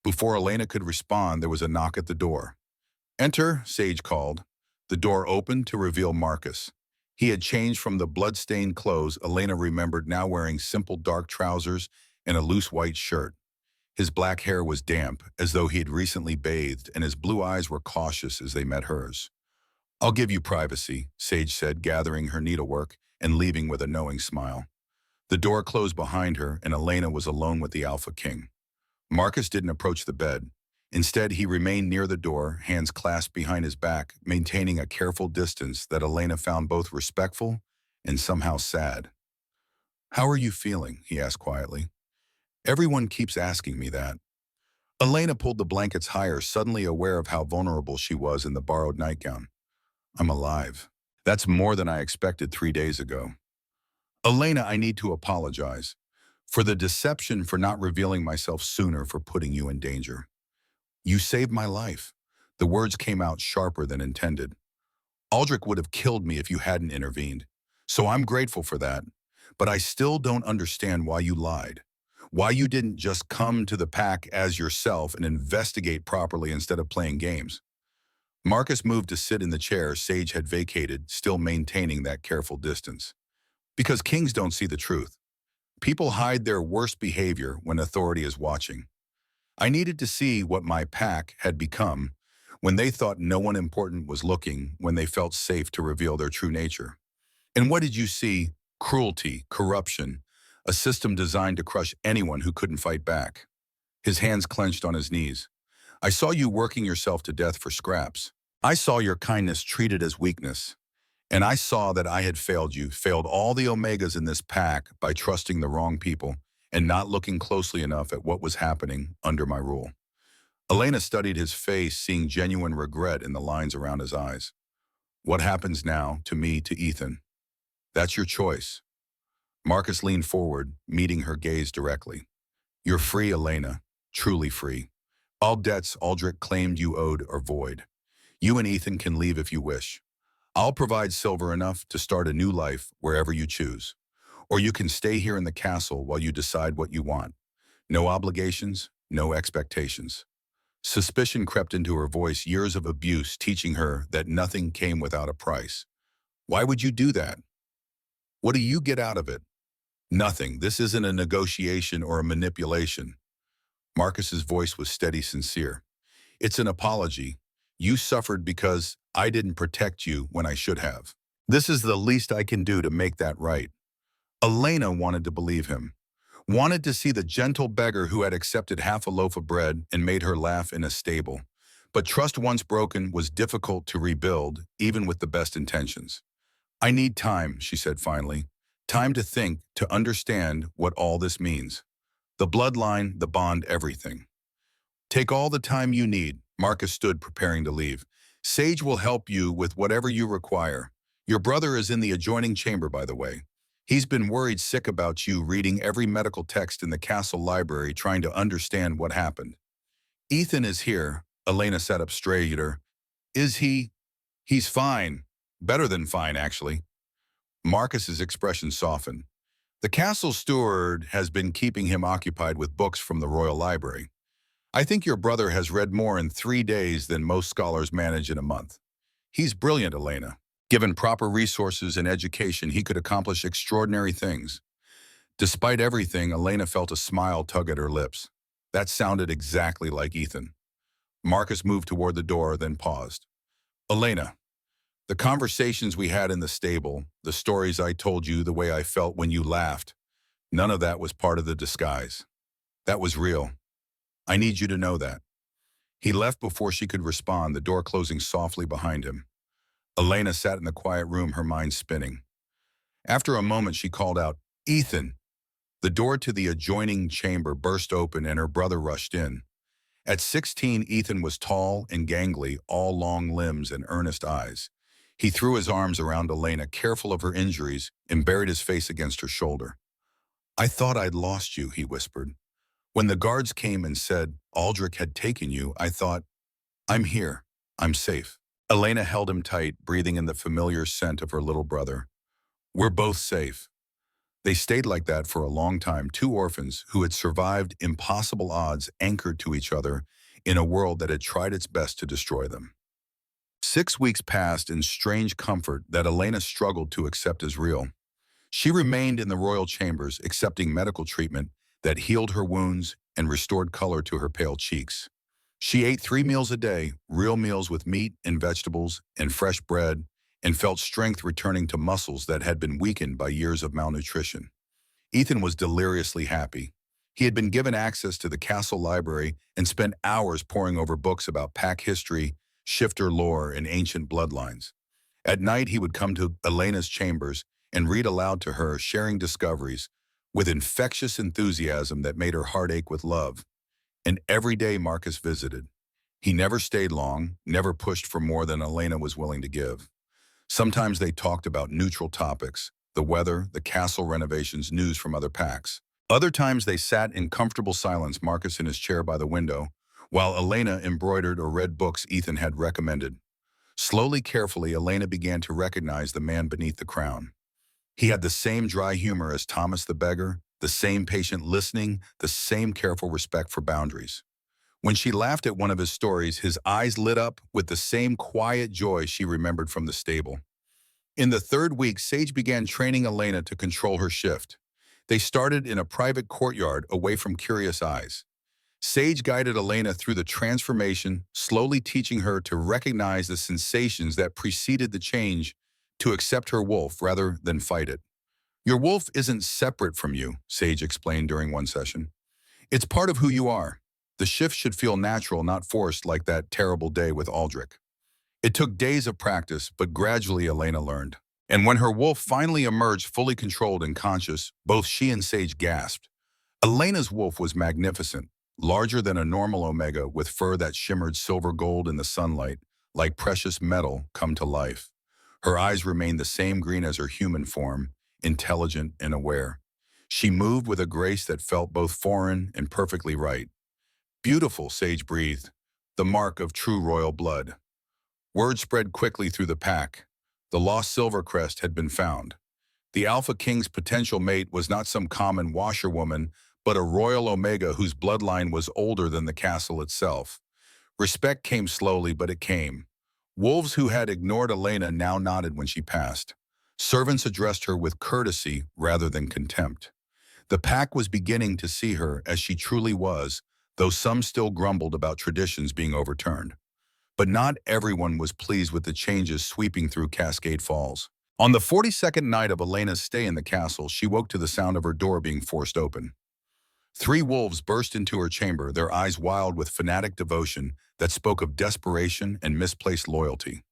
Before Elena could respond, there was a knock at the door. "Enter," Sage called. The door opened to reveal Marcus. He had changed from the blood-stained clothes Elena remembered, now wearing simple dark trousers and a loose white shirt. His black hair was damp, as though he had recently bathed, and his blue eyes were cautious as they met hers. "I'll give you privacy," Sage said, gathering her needlework and leaving with a knowing smile. The door closed behind her, and Elena was alone with the Alpha King. Marcus didn't approach the bed. Instead, he remained near the door, hands clasped behind his back, maintaining a careful distance that Elena found both respectful and somehow sad. "How are you feeling?" he asked quietly. "Everyone keeps asking me that." Elena pulled the blankets higher, suddenly aware of how vulnerable she was in the borrowed nightgown. "I'm alive. That's more than I expected 3 days ago. Elena, I need to apologize. For the deception, for not revealing myself sooner, for putting you in danger. You saved my life." The words came out sharper than intended. "Aldrich would have killed me if you hadn't intervened. So I'm grateful for that, but I still don't understand why you lied. Why you didn't just come to the pack as yourself and investigate properly instead of playing games. Marcus moved to sit in the chair Sage had vacated, still maintaining that careful distance. Because kings don't see the truth. People hide their worst behavior when authority is watching. I needed to see what my pack had become when they thought no one important was looking, when they felt safe to reveal their true nature. And what did you see? Cruelty, corruption, a system designed to crush anyone who couldn't fight back. His hands clenched on his knees. I saw you working yourself to death for scraps. I saw your kindness treated as weakness. And I saw that I had failed you, failed all the Omegas in this pack by trusting the wrong people and not looking closely enough at what was happening under my rule. Elena studied his face, seeing genuine regret in the lines around his eyes. What happens now to me, to Ethan? That's your choice. Marcus leaned forward, meeting her gaze directly. You're free, Elena, truly free. All debts Aldrich claimed you owed are void. You and Ethan can leave if you wish. I'll provide silver enough to start a new life wherever you choose. Or you can stay here in the castle while you decide what you want. No obligations, no expectations. Suspicion crept into her voice, years of abuse teaching her that nothing came without a price. Why would you do that? What do you get out of it? Nothing. This isn't a negotiation or a manipulation. Marcus's voice was steady, sincere. It's an apology. You suffered because I didn't protect you when I should have. This is the least I can do to make that right. Elena wanted to believe him. Wanted to see the gentle beggar who had accepted half a loaf of bread and made her laugh in a stable. But trust once broken was difficult to rebuild, even with the best intentions. I need time, she said finally. Time to think, to understand what all this means. The bloodline, the bond, everything. Take all the time you need. Marcus stood preparing to leave. Sage will help you with whatever you require. Your brother is in the adjoining chamber, by the way. He's been worried sick about you, reading every medical text in the castle library, trying to understand what happened. Ethan is here. Elena sat up straighter. Is he? He's fine. Better than fine, actually. Marcus's expression softened. The castle steward has been keeping him occupied with books from the royal library. I think your brother has read more in 3 days than most scholars manage in a month. He's brilliant, Elena. Given proper resources and education, he could accomplish extraordinary things. Despite everything, Elena felt a smile tug at her lips. That sounded exactly like Ethan. Marcus moved toward the door, then paused. Elena, the conversations we had in the stable, the stories I told you, the way I felt when you laughed, none of that was part of the disguise. That was real. I need you to know that. He left before she could respond, the door closing softly behind him. Elena sat in the quiet room, her mind spinning. After a moment, she called out, Ethan! The door to the adjoining chamber burst open and her brother rushed in. At 16, Ethan was tall and gangly, all long limbs and earnest eyes. He threw his arms around Elena, careful of her injuries, and buried his face against her shoulder. I thought I'd lost you, he whispered. When the guards came and said Aldrich had taken you, I thought, I'm here. I'm safe. Elena held him tight, breathing in the familiar scent of her little brother. We're both safe. They stayed like that for a long time, two orphans who had survived impossible odds, anchored to each other in a world that had tried its best to destroy them. 6 weeks passed in strange comfort that Elena struggled to accept as real. She remained in the royal chambers, accepting medical treatment that healed her wounds and restored color to her pale cheeks. She ate 3 meals a day, real meals with meat and vegetables and fresh bread, and felt strength returning to muscles that had been weakened by years of malnutrition. Ethan was deliriously happy. He had been given access to the castle library and spent hours poring over books about pack history, shifter lore, and ancient bloodlines. At night, he would come to Elena's chambers and read aloud to her, sharing discoveries with infectious enthusiasm that made her heart ache with love. And every day Marcus visited. He never stayed long, never pushed for more than Elena was willing to give. Sometimes they talked about neutral topics, the weather, the castle renovations, news from other packs. Other times they sat in comfortable silence, Marcus in his chair by the window, while Elena embroidered or read books Ethan had recommended. Slowly, carefully, Elena began to recognize the man beneath the crown. He had the same dry humor as Thomas the Beggar, the same patient listening, the same careful respect for boundaries. When she laughed at one of his stories, his eyes lit up with the same quiet joy she remembered from the stable. In the third week, Sage began training Elena to control her shift. They started in a private courtyard away from curious eyes. Sage guided Elena through the transformation, slowly teaching her to recognize the sensations that preceded the change, to accept her wolf rather than fight it. Your wolf isn't separate from you, Sage explained during one session. It's part of who you are. The shift should feel natural, not forced like that terrible day with Aldrich. It took days of practice, but gradually Elena learned. And when her wolf finally emerged fully controlled and conscious, both she and Sage gasped. Elena's wolf was magnificent, larger than a normal omega with fur that shimmered silver gold in the sunlight, like precious metal come to life. Her eyes remained the same green as her human form, intelligent and aware. She moved with a grace that felt both foreign and perfectly right. Beautiful, Sage breathed, the mark of true royal blood. Word spread quickly through the pack. The lost Silvercrest had been found. The Alpha King's potential mate was not some common washerwoman, but a royal omega whose bloodline was older than the castle itself. Respect came slowly, but it came. Wolves who had ignored Elena now nodded when she passed. Servants addressed her with courtesy rather than contempt. The pack was beginning to see her as she truly was, though some still grumbled about traditions being overturned. But not everyone was pleased with the changes sweeping through Cascade Falls. On the 42nd night of Elena's stay in the castle, she woke to the sound of her door being forced open. Three wolves burst into her chamber, their eyes wild with fanatic devotion that spoke of desperation and misplaced loyalty.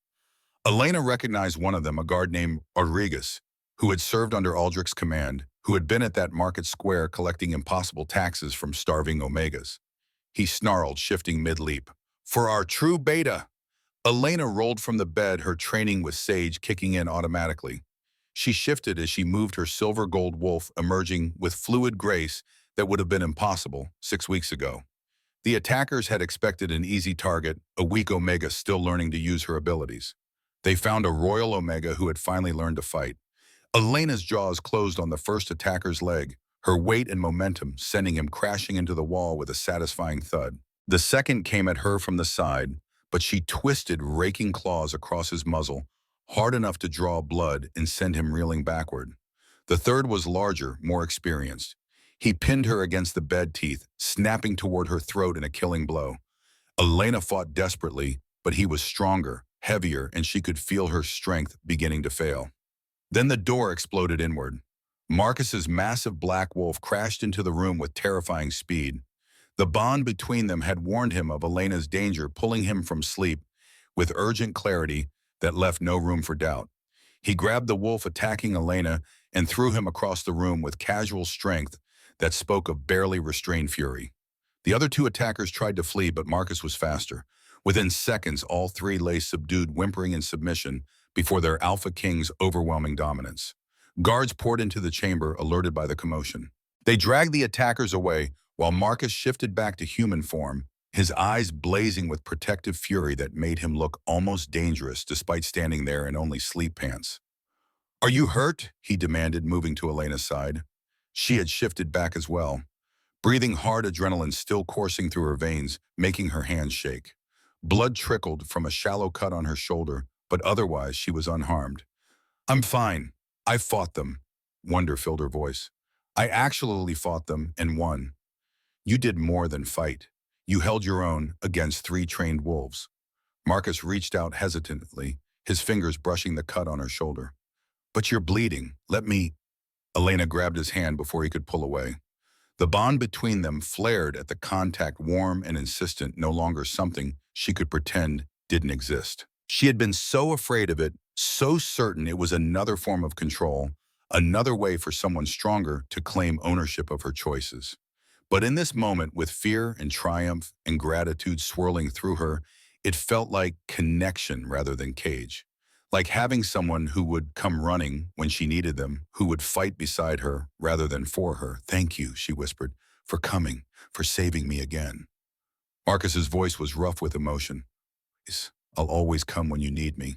Elena recognized one of them, a guard named Rodriguez, who had served under Aldrich's command, who had been at that market square collecting impossible taxes from starving omegas. He snarled, shifting mid-leap. "For our true beta!" Elena rolled from the bed, her training with Sage kicking in automatically. She shifted as she moved her silver gold wolf, emerging with fluid grace that would have been impossible 6 weeks ago. The attackers had expected an easy target, a weak Omega still learning to use her abilities. They found a royal Omega who had finally learned to fight. Elena's jaws closed on the first attacker's leg, her weight and momentum sending him crashing into the wall with a satisfying thud. The second came at her from the side, but she twisted raking claws across his muzzle, hard enough to draw blood and send him reeling backward. The third was larger, more experienced. He pinned her against the bed teeth, snapping toward her throat in a killing blow. Elena fought desperately, but he was stronger, heavier, and she could feel her strength beginning to fail. Then the door exploded inward. Marcus's massive black wolf crashed into the room with terrifying speed. The bond between them had warned him of Elena's danger, pulling him from sleep with urgent clarity that left no room for doubt. He grabbed the wolf attacking Elena and threw him across the room with casual strength that spoke of barely restrained fury. The other two attackers tried to flee, but Marcus was faster. Within seconds, all three lay subdued, whimpering in submission before their Alpha King's overwhelming dominance. Guards poured into the chamber, alerted by the commotion. They dragged the attackers away, while Marcus shifted back to human form, his eyes blazing with protective fury that made him look almost dangerous despite standing there in only sleep pants. "Are you hurt?" he demanded, moving to Elena's side. She had shifted back as well. Breathing hard, adrenaline still coursing through her veins, making her hands shake. Blood trickled from a shallow cut on her shoulder, but otherwise she was unharmed. "I'm fine. I fought them." Wonder filled her voice. "I actually fought them and won." "You did more than fight. You held your own against 3 trained wolves." Marcus reached out hesitantly, his fingers brushing the cut on her shoulder. "But you're bleeding. Let me—" Elena grabbed his hand before he could pull away. The bond between them flared at the contact, warm and insistent, no longer something she could pretend didn't exist. She had been so afraid of it, so certain it was another form of control, another way for someone stronger to claim ownership of her choices. But in this moment, with fear and triumph and gratitude swirling through her, it felt like connection rather than cage. Like having someone who would come running when she needed them, who would fight beside her rather than for her. "Thank you," she whispered, "for coming, for saving me again." Marcus's voice was rough with emotion. "I'll always come when you need me."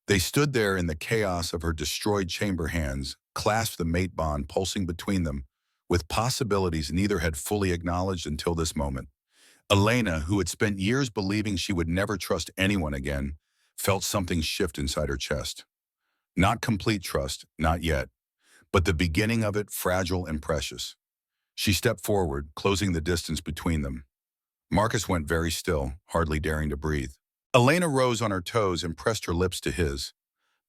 They stood there in the chaos of her destroyed chamber hands, clasped the mate bond pulsing between them, with possibilities neither had fully acknowledged until this moment. Elena, who had spent years believing she would never trust anyone again, felt something shift inside her chest. Not complete trust, not yet, but the beginning of it fragile and precious. She stepped forward, closing the distance between them. Marcus went very still, hardly daring to breathe. Elena rose on her toes and pressed her lips to his.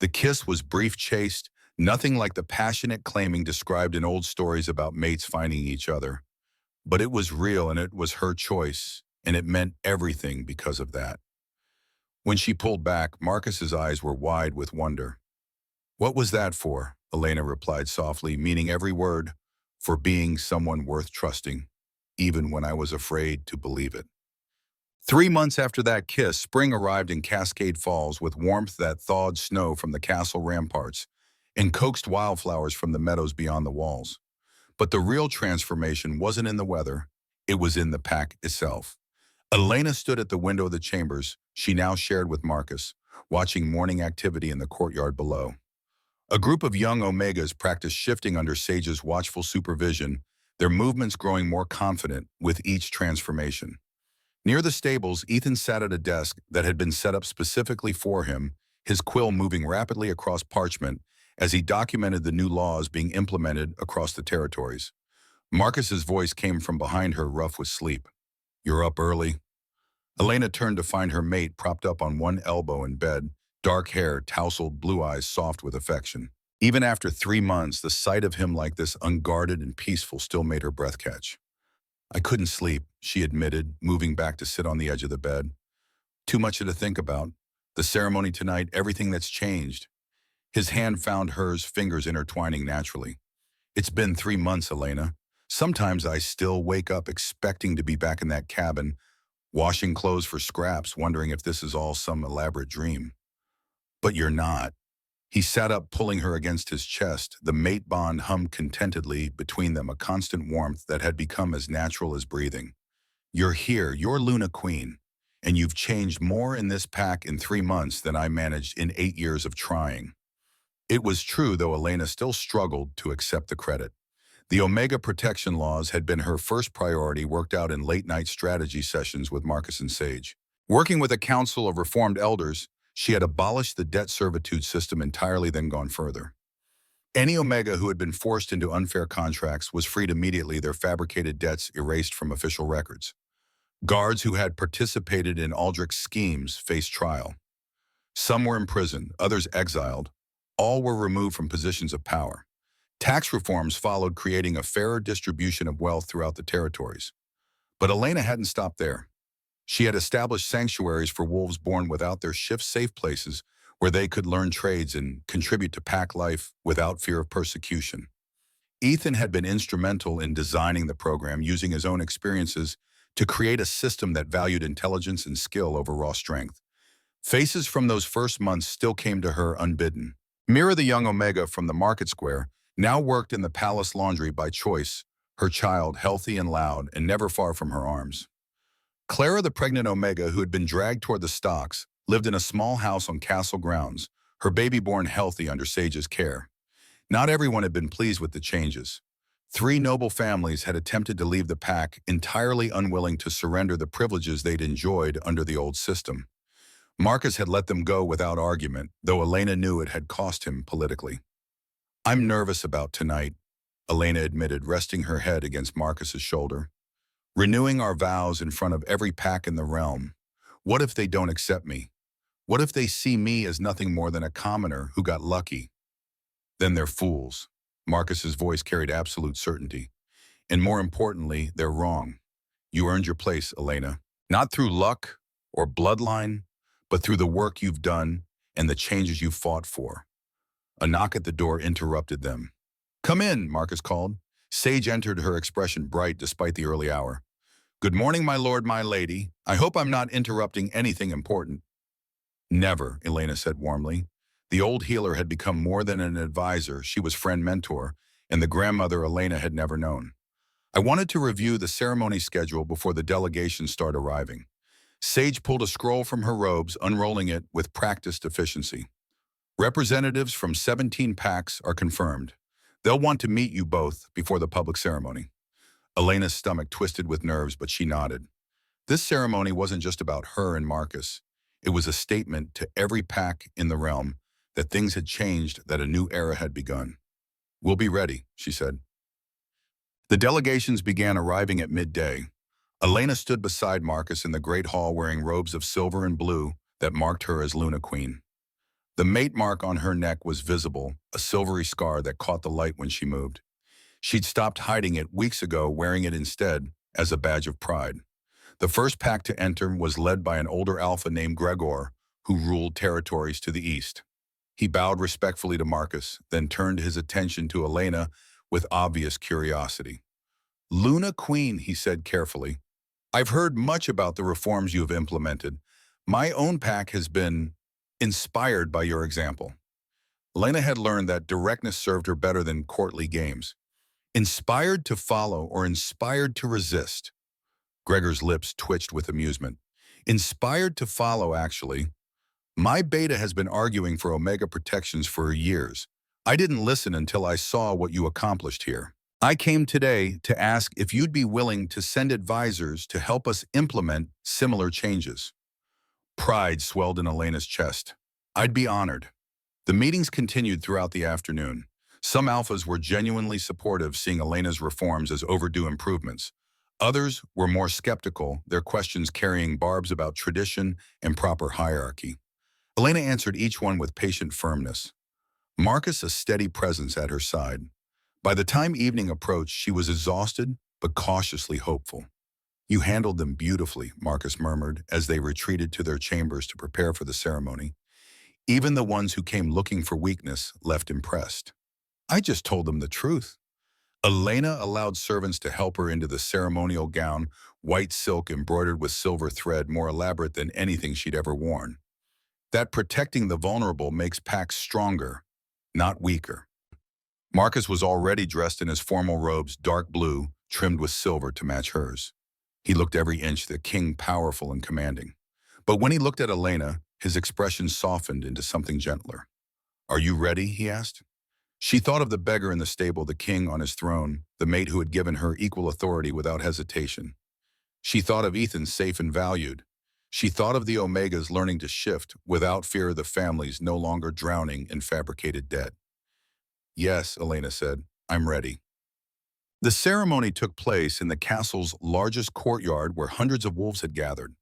The kiss was brief, chaste, nothing like the passionate claiming described in old stories about mates finding each other. But it was real and it was her choice, and it meant everything because of that. When she pulled back, Marcus's eyes were wide with wonder. "What was that for?" Elena replied softly, meaning every word. "For being someone worth trusting, even when I was afraid to believe it." 3 months after that kiss, spring arrived in Cascade Falls with warmth that thawed snow from the castle ramparts and coaxed wildflowers from the meadows beyond the walls. But the real transformation wasn't in the weather, it was in the pack itself. Elena stood at the window of the chambers she now shared with Marcus, watching morning activity in the courtyard below. A group of young Omegas practiced shifting under Sage's watchful supervision, their movements growing more confident with each transformation. Near the stables, Ethan sat at a desk that had been set up specifically for him, his quill moving rapidly across parchment as he documented the new laws being implemented across the territories. Marcus's voice came from behind her, rough with sleep. "You're up early." Elena turned to find her mate propped up on one elbow in bed, dark hair, tousled, blue eyes soft with affection. Even after 3 months, the sight of him like this, unguarded and peaceful, still made her breath catch. "I couldn't sleep," she admitted, moving back to sit on the edge of the bed. "Too much to think about. The ceremony tonight, everything that's changed." His hand found hers, fingers intertwining naturally. "It's been 3 months, Elena. Sometimes I still wake up expecting to be back in that cabin, washing clothes for scraps, wondering if this is all some elaborate dream. But you're not." He sat up, pulling her against his chest. The mate bond hummed contentedly between them, a constant warmth that had become as natural as breathing. "You're here, you're Luna Queen, and you've changed more in this pack in 3 months than I managed in 8 years of trying." It was true, though Elena still struggled to accept the credit. The Omega protection laws had been her first priority, worked out in late-night strategy sessions with Marcus and Sage. Working with a council of reformed elders, she had abolished the debt servitude system entirely, then gone further. Any Omega who had been forced into unfair contracts was freed immediately, their fabricated debts erased from official records. Guards who had participated in Aldrich's schemes faced trial. Some were imprisoned, others exiled. All were removed from positions of power. Tax reforms followed, creating a fairer distribution of wealth throughout the territories. But Elena hadn't stopped there. She had established sanctuaries for wolves born without their shift, safe places where they could learn trades and contribute to pack life without fear of persecution. Ethan had been instrumental in designing the program, using his own experiences to create a system that valued intelligence and skill over raw strength. Faces from those first months still came to her unbidden. Mira, the young Omega from the market square, now worked in the palace laundry by choice, her child healthy and loud and never far from her arms. Clara, the pregnant Omega who had been dragged toward the stocks, lived in a small house on castle grounds, her baby born healthy under Sage's care. Not everyone had been pleased with the changes. 3 noble families had attempted to leave the pack, entirely unwilling to surrender the privileges they'd enjoyed under the old system. Marcus had let them go without argument, though Elena knew it had cost him politically. "I'm nervous about tonight," Elena admitted, resting her head against Marcus's shoulder. "Renewing our vows in front of every pack in the realm. What if they don't accept me? What if they see me as nothing more than a commoner who got lucky? Then they're fools." Marcus's voice carried absolute certainty. "And more importantly, they're wrong. You earned your place, Elena. Not through luck or bloodline, but through the work you've done and the changes you've fought for." A knock at the door interrupted them. "Come in," Marcus called. Sage entered, her expression bright despite the early hour. "Good morning, my lord, my lady. I hope I'm not interrupting anything important." "Never," Elena said warmly. The old healer had become more than an advisor. She was friend-mentor, and the grandmother Elena had never known. "I wanted to review the ceremony schedule before the delegations start arriving." Sage pulled a scroll from her robes, unrolling it with practiced efficiency. Representatives from 17 packs are confirmed. They'll want to meet you both before the public ceremony. Elena's stomach twisted with nerves, but she nodded. This ceremony wasn't just about her and Marcus. It was a statement to every pack in the realm that things had changed, that a new era had begun. "We'll be ready," she said. The delegations began arriving at midday. Elena stood beside Marcus in the great hall wearing robes of silver and blue that marked her as Luna Queen. The mate mark on her neck was visible, a silvery scar that caught the light when she moved. She'd stopped hiding it weeks ago, wearing it instead as a badge of pride. The first pack to enter was led by an older alpha named Beggar, who ruled territories to the east. He bowed respectfully to Marcus, then turned his attention to Elena with obvious curiosity. "Luna Queen," he said carefully, "I've heard much about the reforms you have implemented. My own pack has been inspired by your example." Elena had learned that directness served her better than courtly games. Inspired to follow or inspired to resist? Gregor's lips twitched with amusement. Inspired to follow, actually. My beta has been arguing for Omega protections for years. I didn't listen until I saw what you accomplished here. I came today to ask if you'd be willing to send advisors to help us implement similar changes. Pride swelled in Elena's chest. "I'd be honored." The meetings continued throughout the afternoon. Some alphas were genuinely supportive, seeing Elena's reforms as overdue improvements. Others were more skeptical, their questions carrying barbs about tradition and proper hierarchy. Elena answered each one with patient firmness. Marcus a steady presence at her side. By the time evening approached, she was exhausted but cautiously hopeful. "You handled them beautifully," Marcus murmured as they retreated to their chambers to prepare for the ceremony. Even the ones who came looking for weakness left impressed. "I just told them the truth." Elena allowed servants to help her into the ceremonial gown, white silk embroidered with silver thread, more elaborate than anything she'd ever worn. That protecting the vulnerable makes packs stronger, not weaker. Marcus was already dressed in his formal robes, dark blue, trimmed with silver to match hers. He looked every inch the king, powerful and commanding. But when he looked at Elena, his expression softened into something gentler. "Are you ready?" he asked. She thought of the beggar in the stable, the king on his throne, the mate who had given her equal authority without hesitation. She thought of Ethan, safe and valued. She thought of the Omegas learning to shift without fear of the families no longer drowning in fabricated debt. "Yes," Elena said, "I'm ready." The ceremony took place in the castle's largest courtyard where hundreds of wolves had gathered.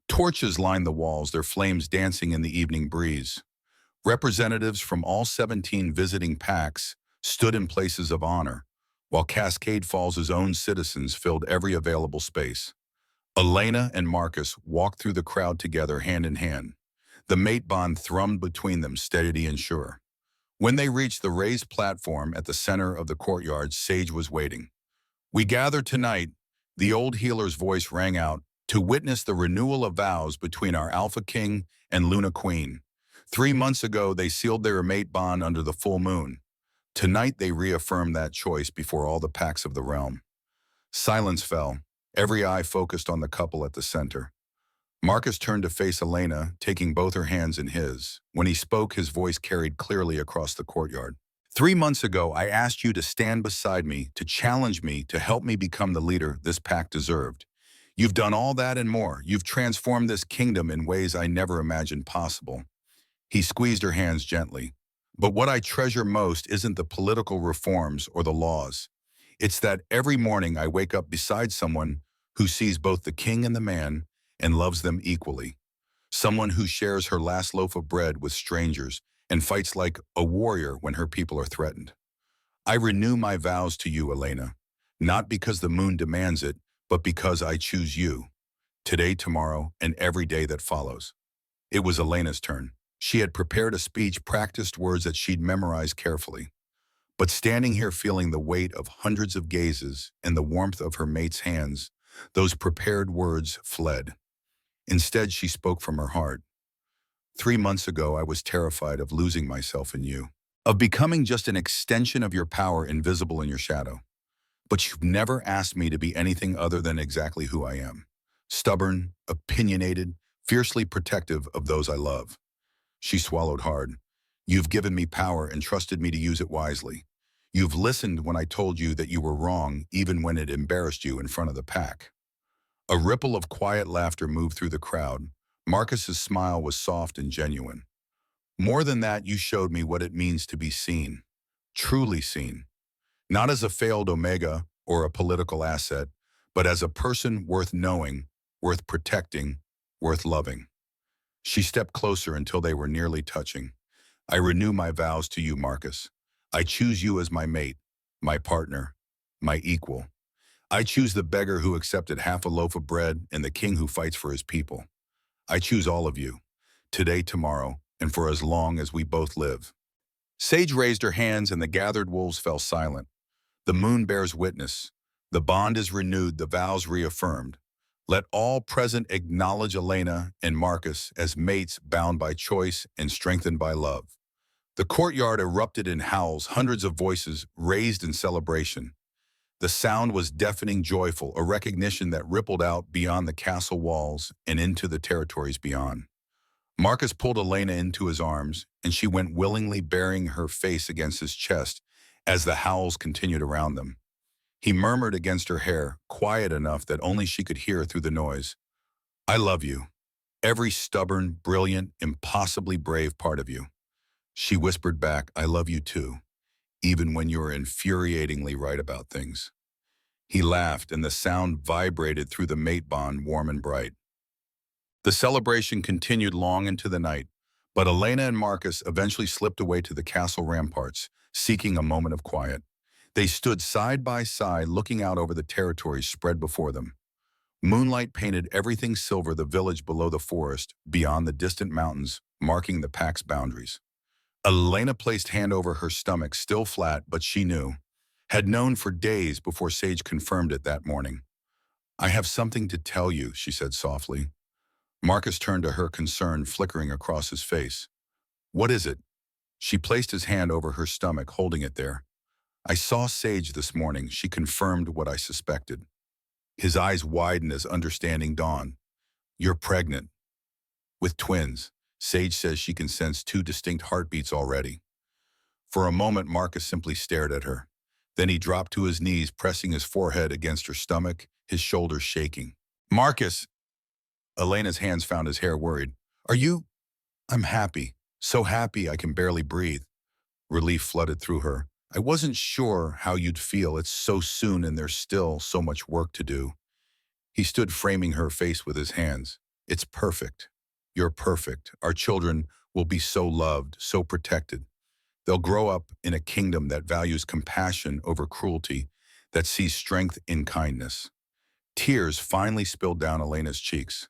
Torches lined the walls, their flames dancing in the evening breeze. Representatives from all 17 visiting packs stood in places of honor, while Cascade Falls' own citizens filled every available space. Elena and Marcus walked through the crowd together, hand in hand. The mate bond thrummed between them, steady and sure. When they reached the raised platform at the center of the courtyard, Sage was waiting. "We gather tonight," the old healer's voice rang out, "to witness the renewal of vows between our AlphaKing and Luna Queen. 3 months ago, they sealed their mate bond under the full moon. Tonight, they reaffirmed that choice before all the packs of the realm." Silence fell. Every eye focused on the couple at the center. Marcus turned to face Elena, taking both her hands in his. When he spoke, his voice carried clearly across the courtyard. 3 months ago, I asked you to stand beside me, to challenge me, to help me become the leader this pack deserved. You've done all that and more. You've transformed this kingdom in ways I never imagined possible." He squeezed her hands gently. "But what I treasure most isn't the political reforms or the laws. It's that every morning I wake up beside someone who sees both the king and the man and loves them equally. Someone who shares her last loaf of bread with strangers and fights like a warrior when her people are threatened. I renew my vows to you, Elena, not because the moon demands it, but because I choose you, today, tomorrow, and every day that follows." It was Elena's turn. She had prepared a speech, practiced words that she'd memorized carefully. But standing here feeling the weight of hundreds of gazes and the warmth of her mate's hands, those prepared words fled. Instead, she spoke from her heart. 3 months ago, I was terrified of losing myself in you, of becoming just an extension of your power, invisible in your shadow. But you've never asked me to be anything other than exactly who I am. Stubborn, opinionated, fiercely protective of those I love. She swallowed hard. You've given me power and trusted me to use it wisely. You've listened when I told you that you were wrong, even when it embarrassed you in front of the pack." A ripple of quiet laughter moved through the crowd. Marcus's smile was soft and genuine. "More than that, you showed me what it means to be seen. Truly seen. Not as a failed Omega or a political asset, but as a person worth knowing, worth protecting, worth loving." She stepped closer until they were nearly touching. "I renew my vows to you, Marcus. I choose you as my mate, my partner, my equal. I choose the beggar who accepted half a loaf of bread and the king who fights for his people. I choose all of you, today, tomorrow, and for as long as we both live." Sage raised her hands and the gathered wolves fell silent. The moon bears witness. The bond is renewed, the vows reaffirmed. Let all present acknowledge Elena and Marcus as mates bound by choice and strengthened by love. The courtyard erupted in howls, hundreds of voices raised in celebration. The sound was deafening joyful, a recognition that rippled out beyond the castle walls and into the territories beyond. Marcus pulled Elena into his arms, and she went willingly, burying her face against his chest as the howls continued around them. He murmured against her hair, quiet enough that only she could hear through the noise. "I love you. Every stubborn, brilliant, impossibly brave part of you." She whispered back, "I love you too, even when you are infuriatingly right about things." He laughed, and the sound vibrated through the mate bond, warm and bright. The celebration continued long into the night, but Elena and Marcus eventually slipped away to the castle ramparts, seeking a moment of quiet. They stood side by side, looking out over the territories spread before them. Moonlight painted everything silver, the village below the forest, beyond the distant mountains, marking the pack's boundaries. Elena placed hand over her stomach, still flat, but she knew. Had known for days before Sage confirmed it that morning. "I have something to tell you," she said softly. Marcus turned to her, concern flickering across his face. "What is it?" She placed his hand over her stomach, holding it there. "I saw Sage this morning." She confirmed what I suspected. His eyes widened as understanding dawned. "You're pregnant. With twins. Sage says she can sense two distinct heartbeats already." For a moment, Marcus simply stared at her. Then he dropped to his knees, pressing his forehead against her stomach, his shoulders shaking. "Marcus!" Elena's hands found his hair, worried. "Are you—" "I'm happy. So happy I can barely breathe." Relief flooded through her. "I wasn't sure how you'd feel. It's so soon and there's still so much work to do." He stood framing her face with his hands. "It's perfect. You're perfect. Our children will be so loved, so protected. They'll grow up in a kingdom that values compassion over cruelty, that sees strength in kindness." Tears finally spilled down Elena's cheeks.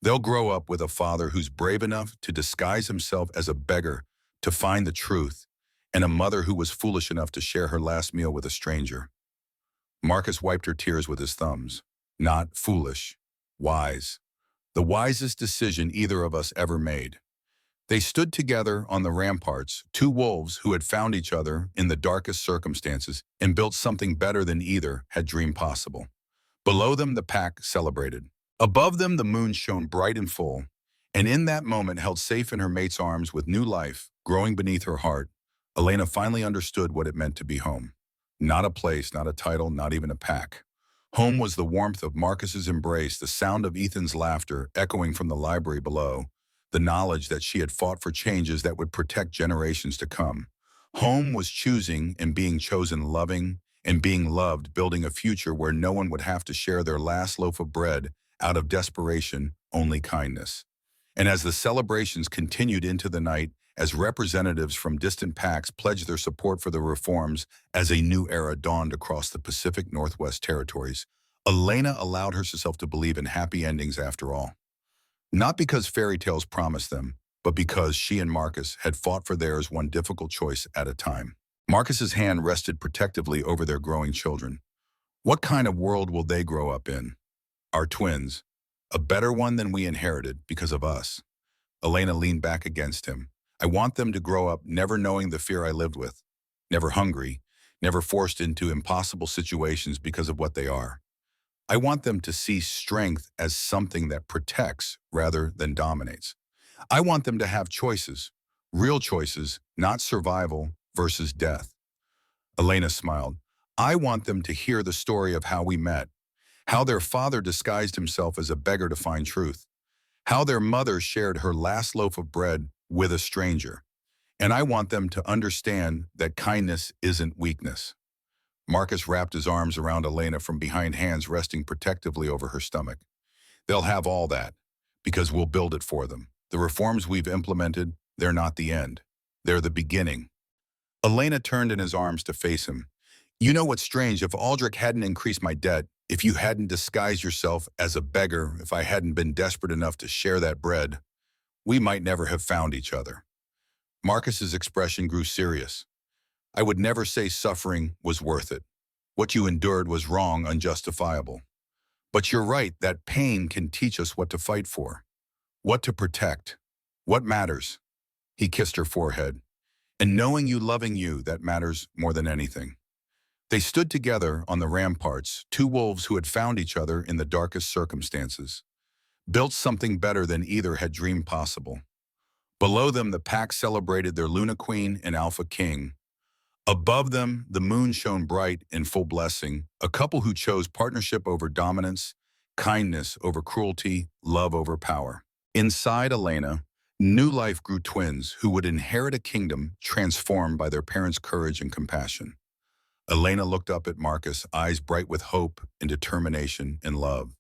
"They'll grow up with a father who's brave enough to disguise himself as a beggar to find the truth, and a mother who was foolish enough to share her last meal with a stranger." Marcus wiped her tears with his thumbs. "Not foolish. Wise. The wisest decision either of us ever made." They stood together on the ramparts, two wolves who had found each other in the darkest circumstances and built something better than either had dreamed possible. Below them, the pack celebrated. Above them, the moon shone bright and full, and in that moment, held safe in her mate's arms with new life growing beneath her heart, Elena finally understood what it meant to be home. Not a place, not a title, not even a pack. Home was the warmth of Marcus's embrace, the sound of Ethan's laughter echoing from the library below, the knowledge that she had fought for changes that would protect generations to come. Home was choosing and being chosen, loving and being loved, building a future where no one would have to share their last loaf of bread out of desperation, only kindness. And as the celebrations continued into the night, as representatives from distant packs pledged their support for the reforms as a new era dawned across the Pacific Northwest territories, Elena allowed herself to believe in happy endings after all. Not because fairy tales promised them, but because she and Marcus had fought for theirs, one difficult choice at a time. Marcus's hand rested protectively over their growing children. What kind of world will they grow up in? Our twins. A better one than we inherited because of us. Elena leaned back against him. I want them to grow up never knowing the fear I lived with. Never hungry, never forced into impossible situations because of what they are. I want them to see strength as something that protects rather than dominates. I want them to have choices, Real choices, not survival versus death. Elena smiled. I want them to hear the story of how we met, how their father disguised himself as a beggar to find truth, how their mother shared her last loaf of bread with a stranger. And I want them to understand that kindness isn't weakness. Marcus wrapped his arms around Elena from behind, hands resting protectively over her stomach. They'll have all that, because we'll build it for them. The reforms we've implemented, they're not the end. They're the beginning. Elena turned in his arms to face him. You know what's strange? If Aldrich hadn't increased my debt, if you hadn't disguised yourself as a beggar, if I hadn't been desperate enough to share that bread, we might never have found each other. Marcus's expression grew serious. I would never say suffering was worth it. What you endured was wrong, unjustifiable. But you're right, that pain can teach us what to fight for, what to protect, what matters. He kissed her forehead. And knowing you, loving you, that matters more than anything. They stood together on the ramparts, two wolves who had found each other in the darkest circumstances, built something better than either had dreamed possible. Below them, the pack celebrated their Luna Queen and Alpha King. Above them, the moon shone bright in full blessing, a couple who chose partnership over dominance, kindness over cruelty, love over power. Inside Elena, new life grew, twins who would inherit a kingdom transformed by their parents' courage and compassion. Elena looked up at Marcus, eyes bright with hope and determination and love.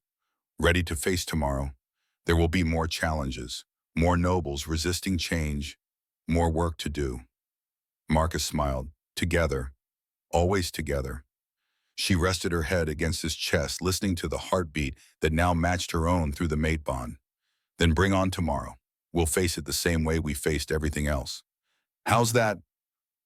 Ready to face tomorrow, there will be more challenges, more nobles resisting change, more work to do. Marcus smiled. Together, always together. She rested her head against his chest, listening to the heartbeat that now matched her own through the mate bond. Then bring on tomorrow. We'll face it the same way we faced everything else. How's that?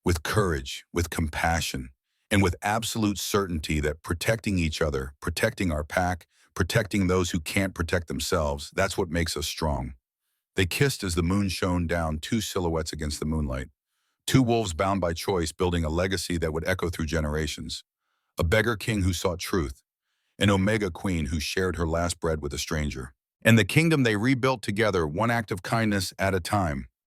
With courage, with compassion, and with absolute certainty that protecting each other, protecting our pack, protecting those who can't protect themselves, that's what makes us strong. They kissed as the moon shone down, two silhouettes against the moonlight. Two wolves bound by choice, building a legacy that would echo through generations. A beggar king who sought truth. An Omega queen who shared her last bread with a stranger. And the kingdom they rebuilt together, one act of kindness at a time.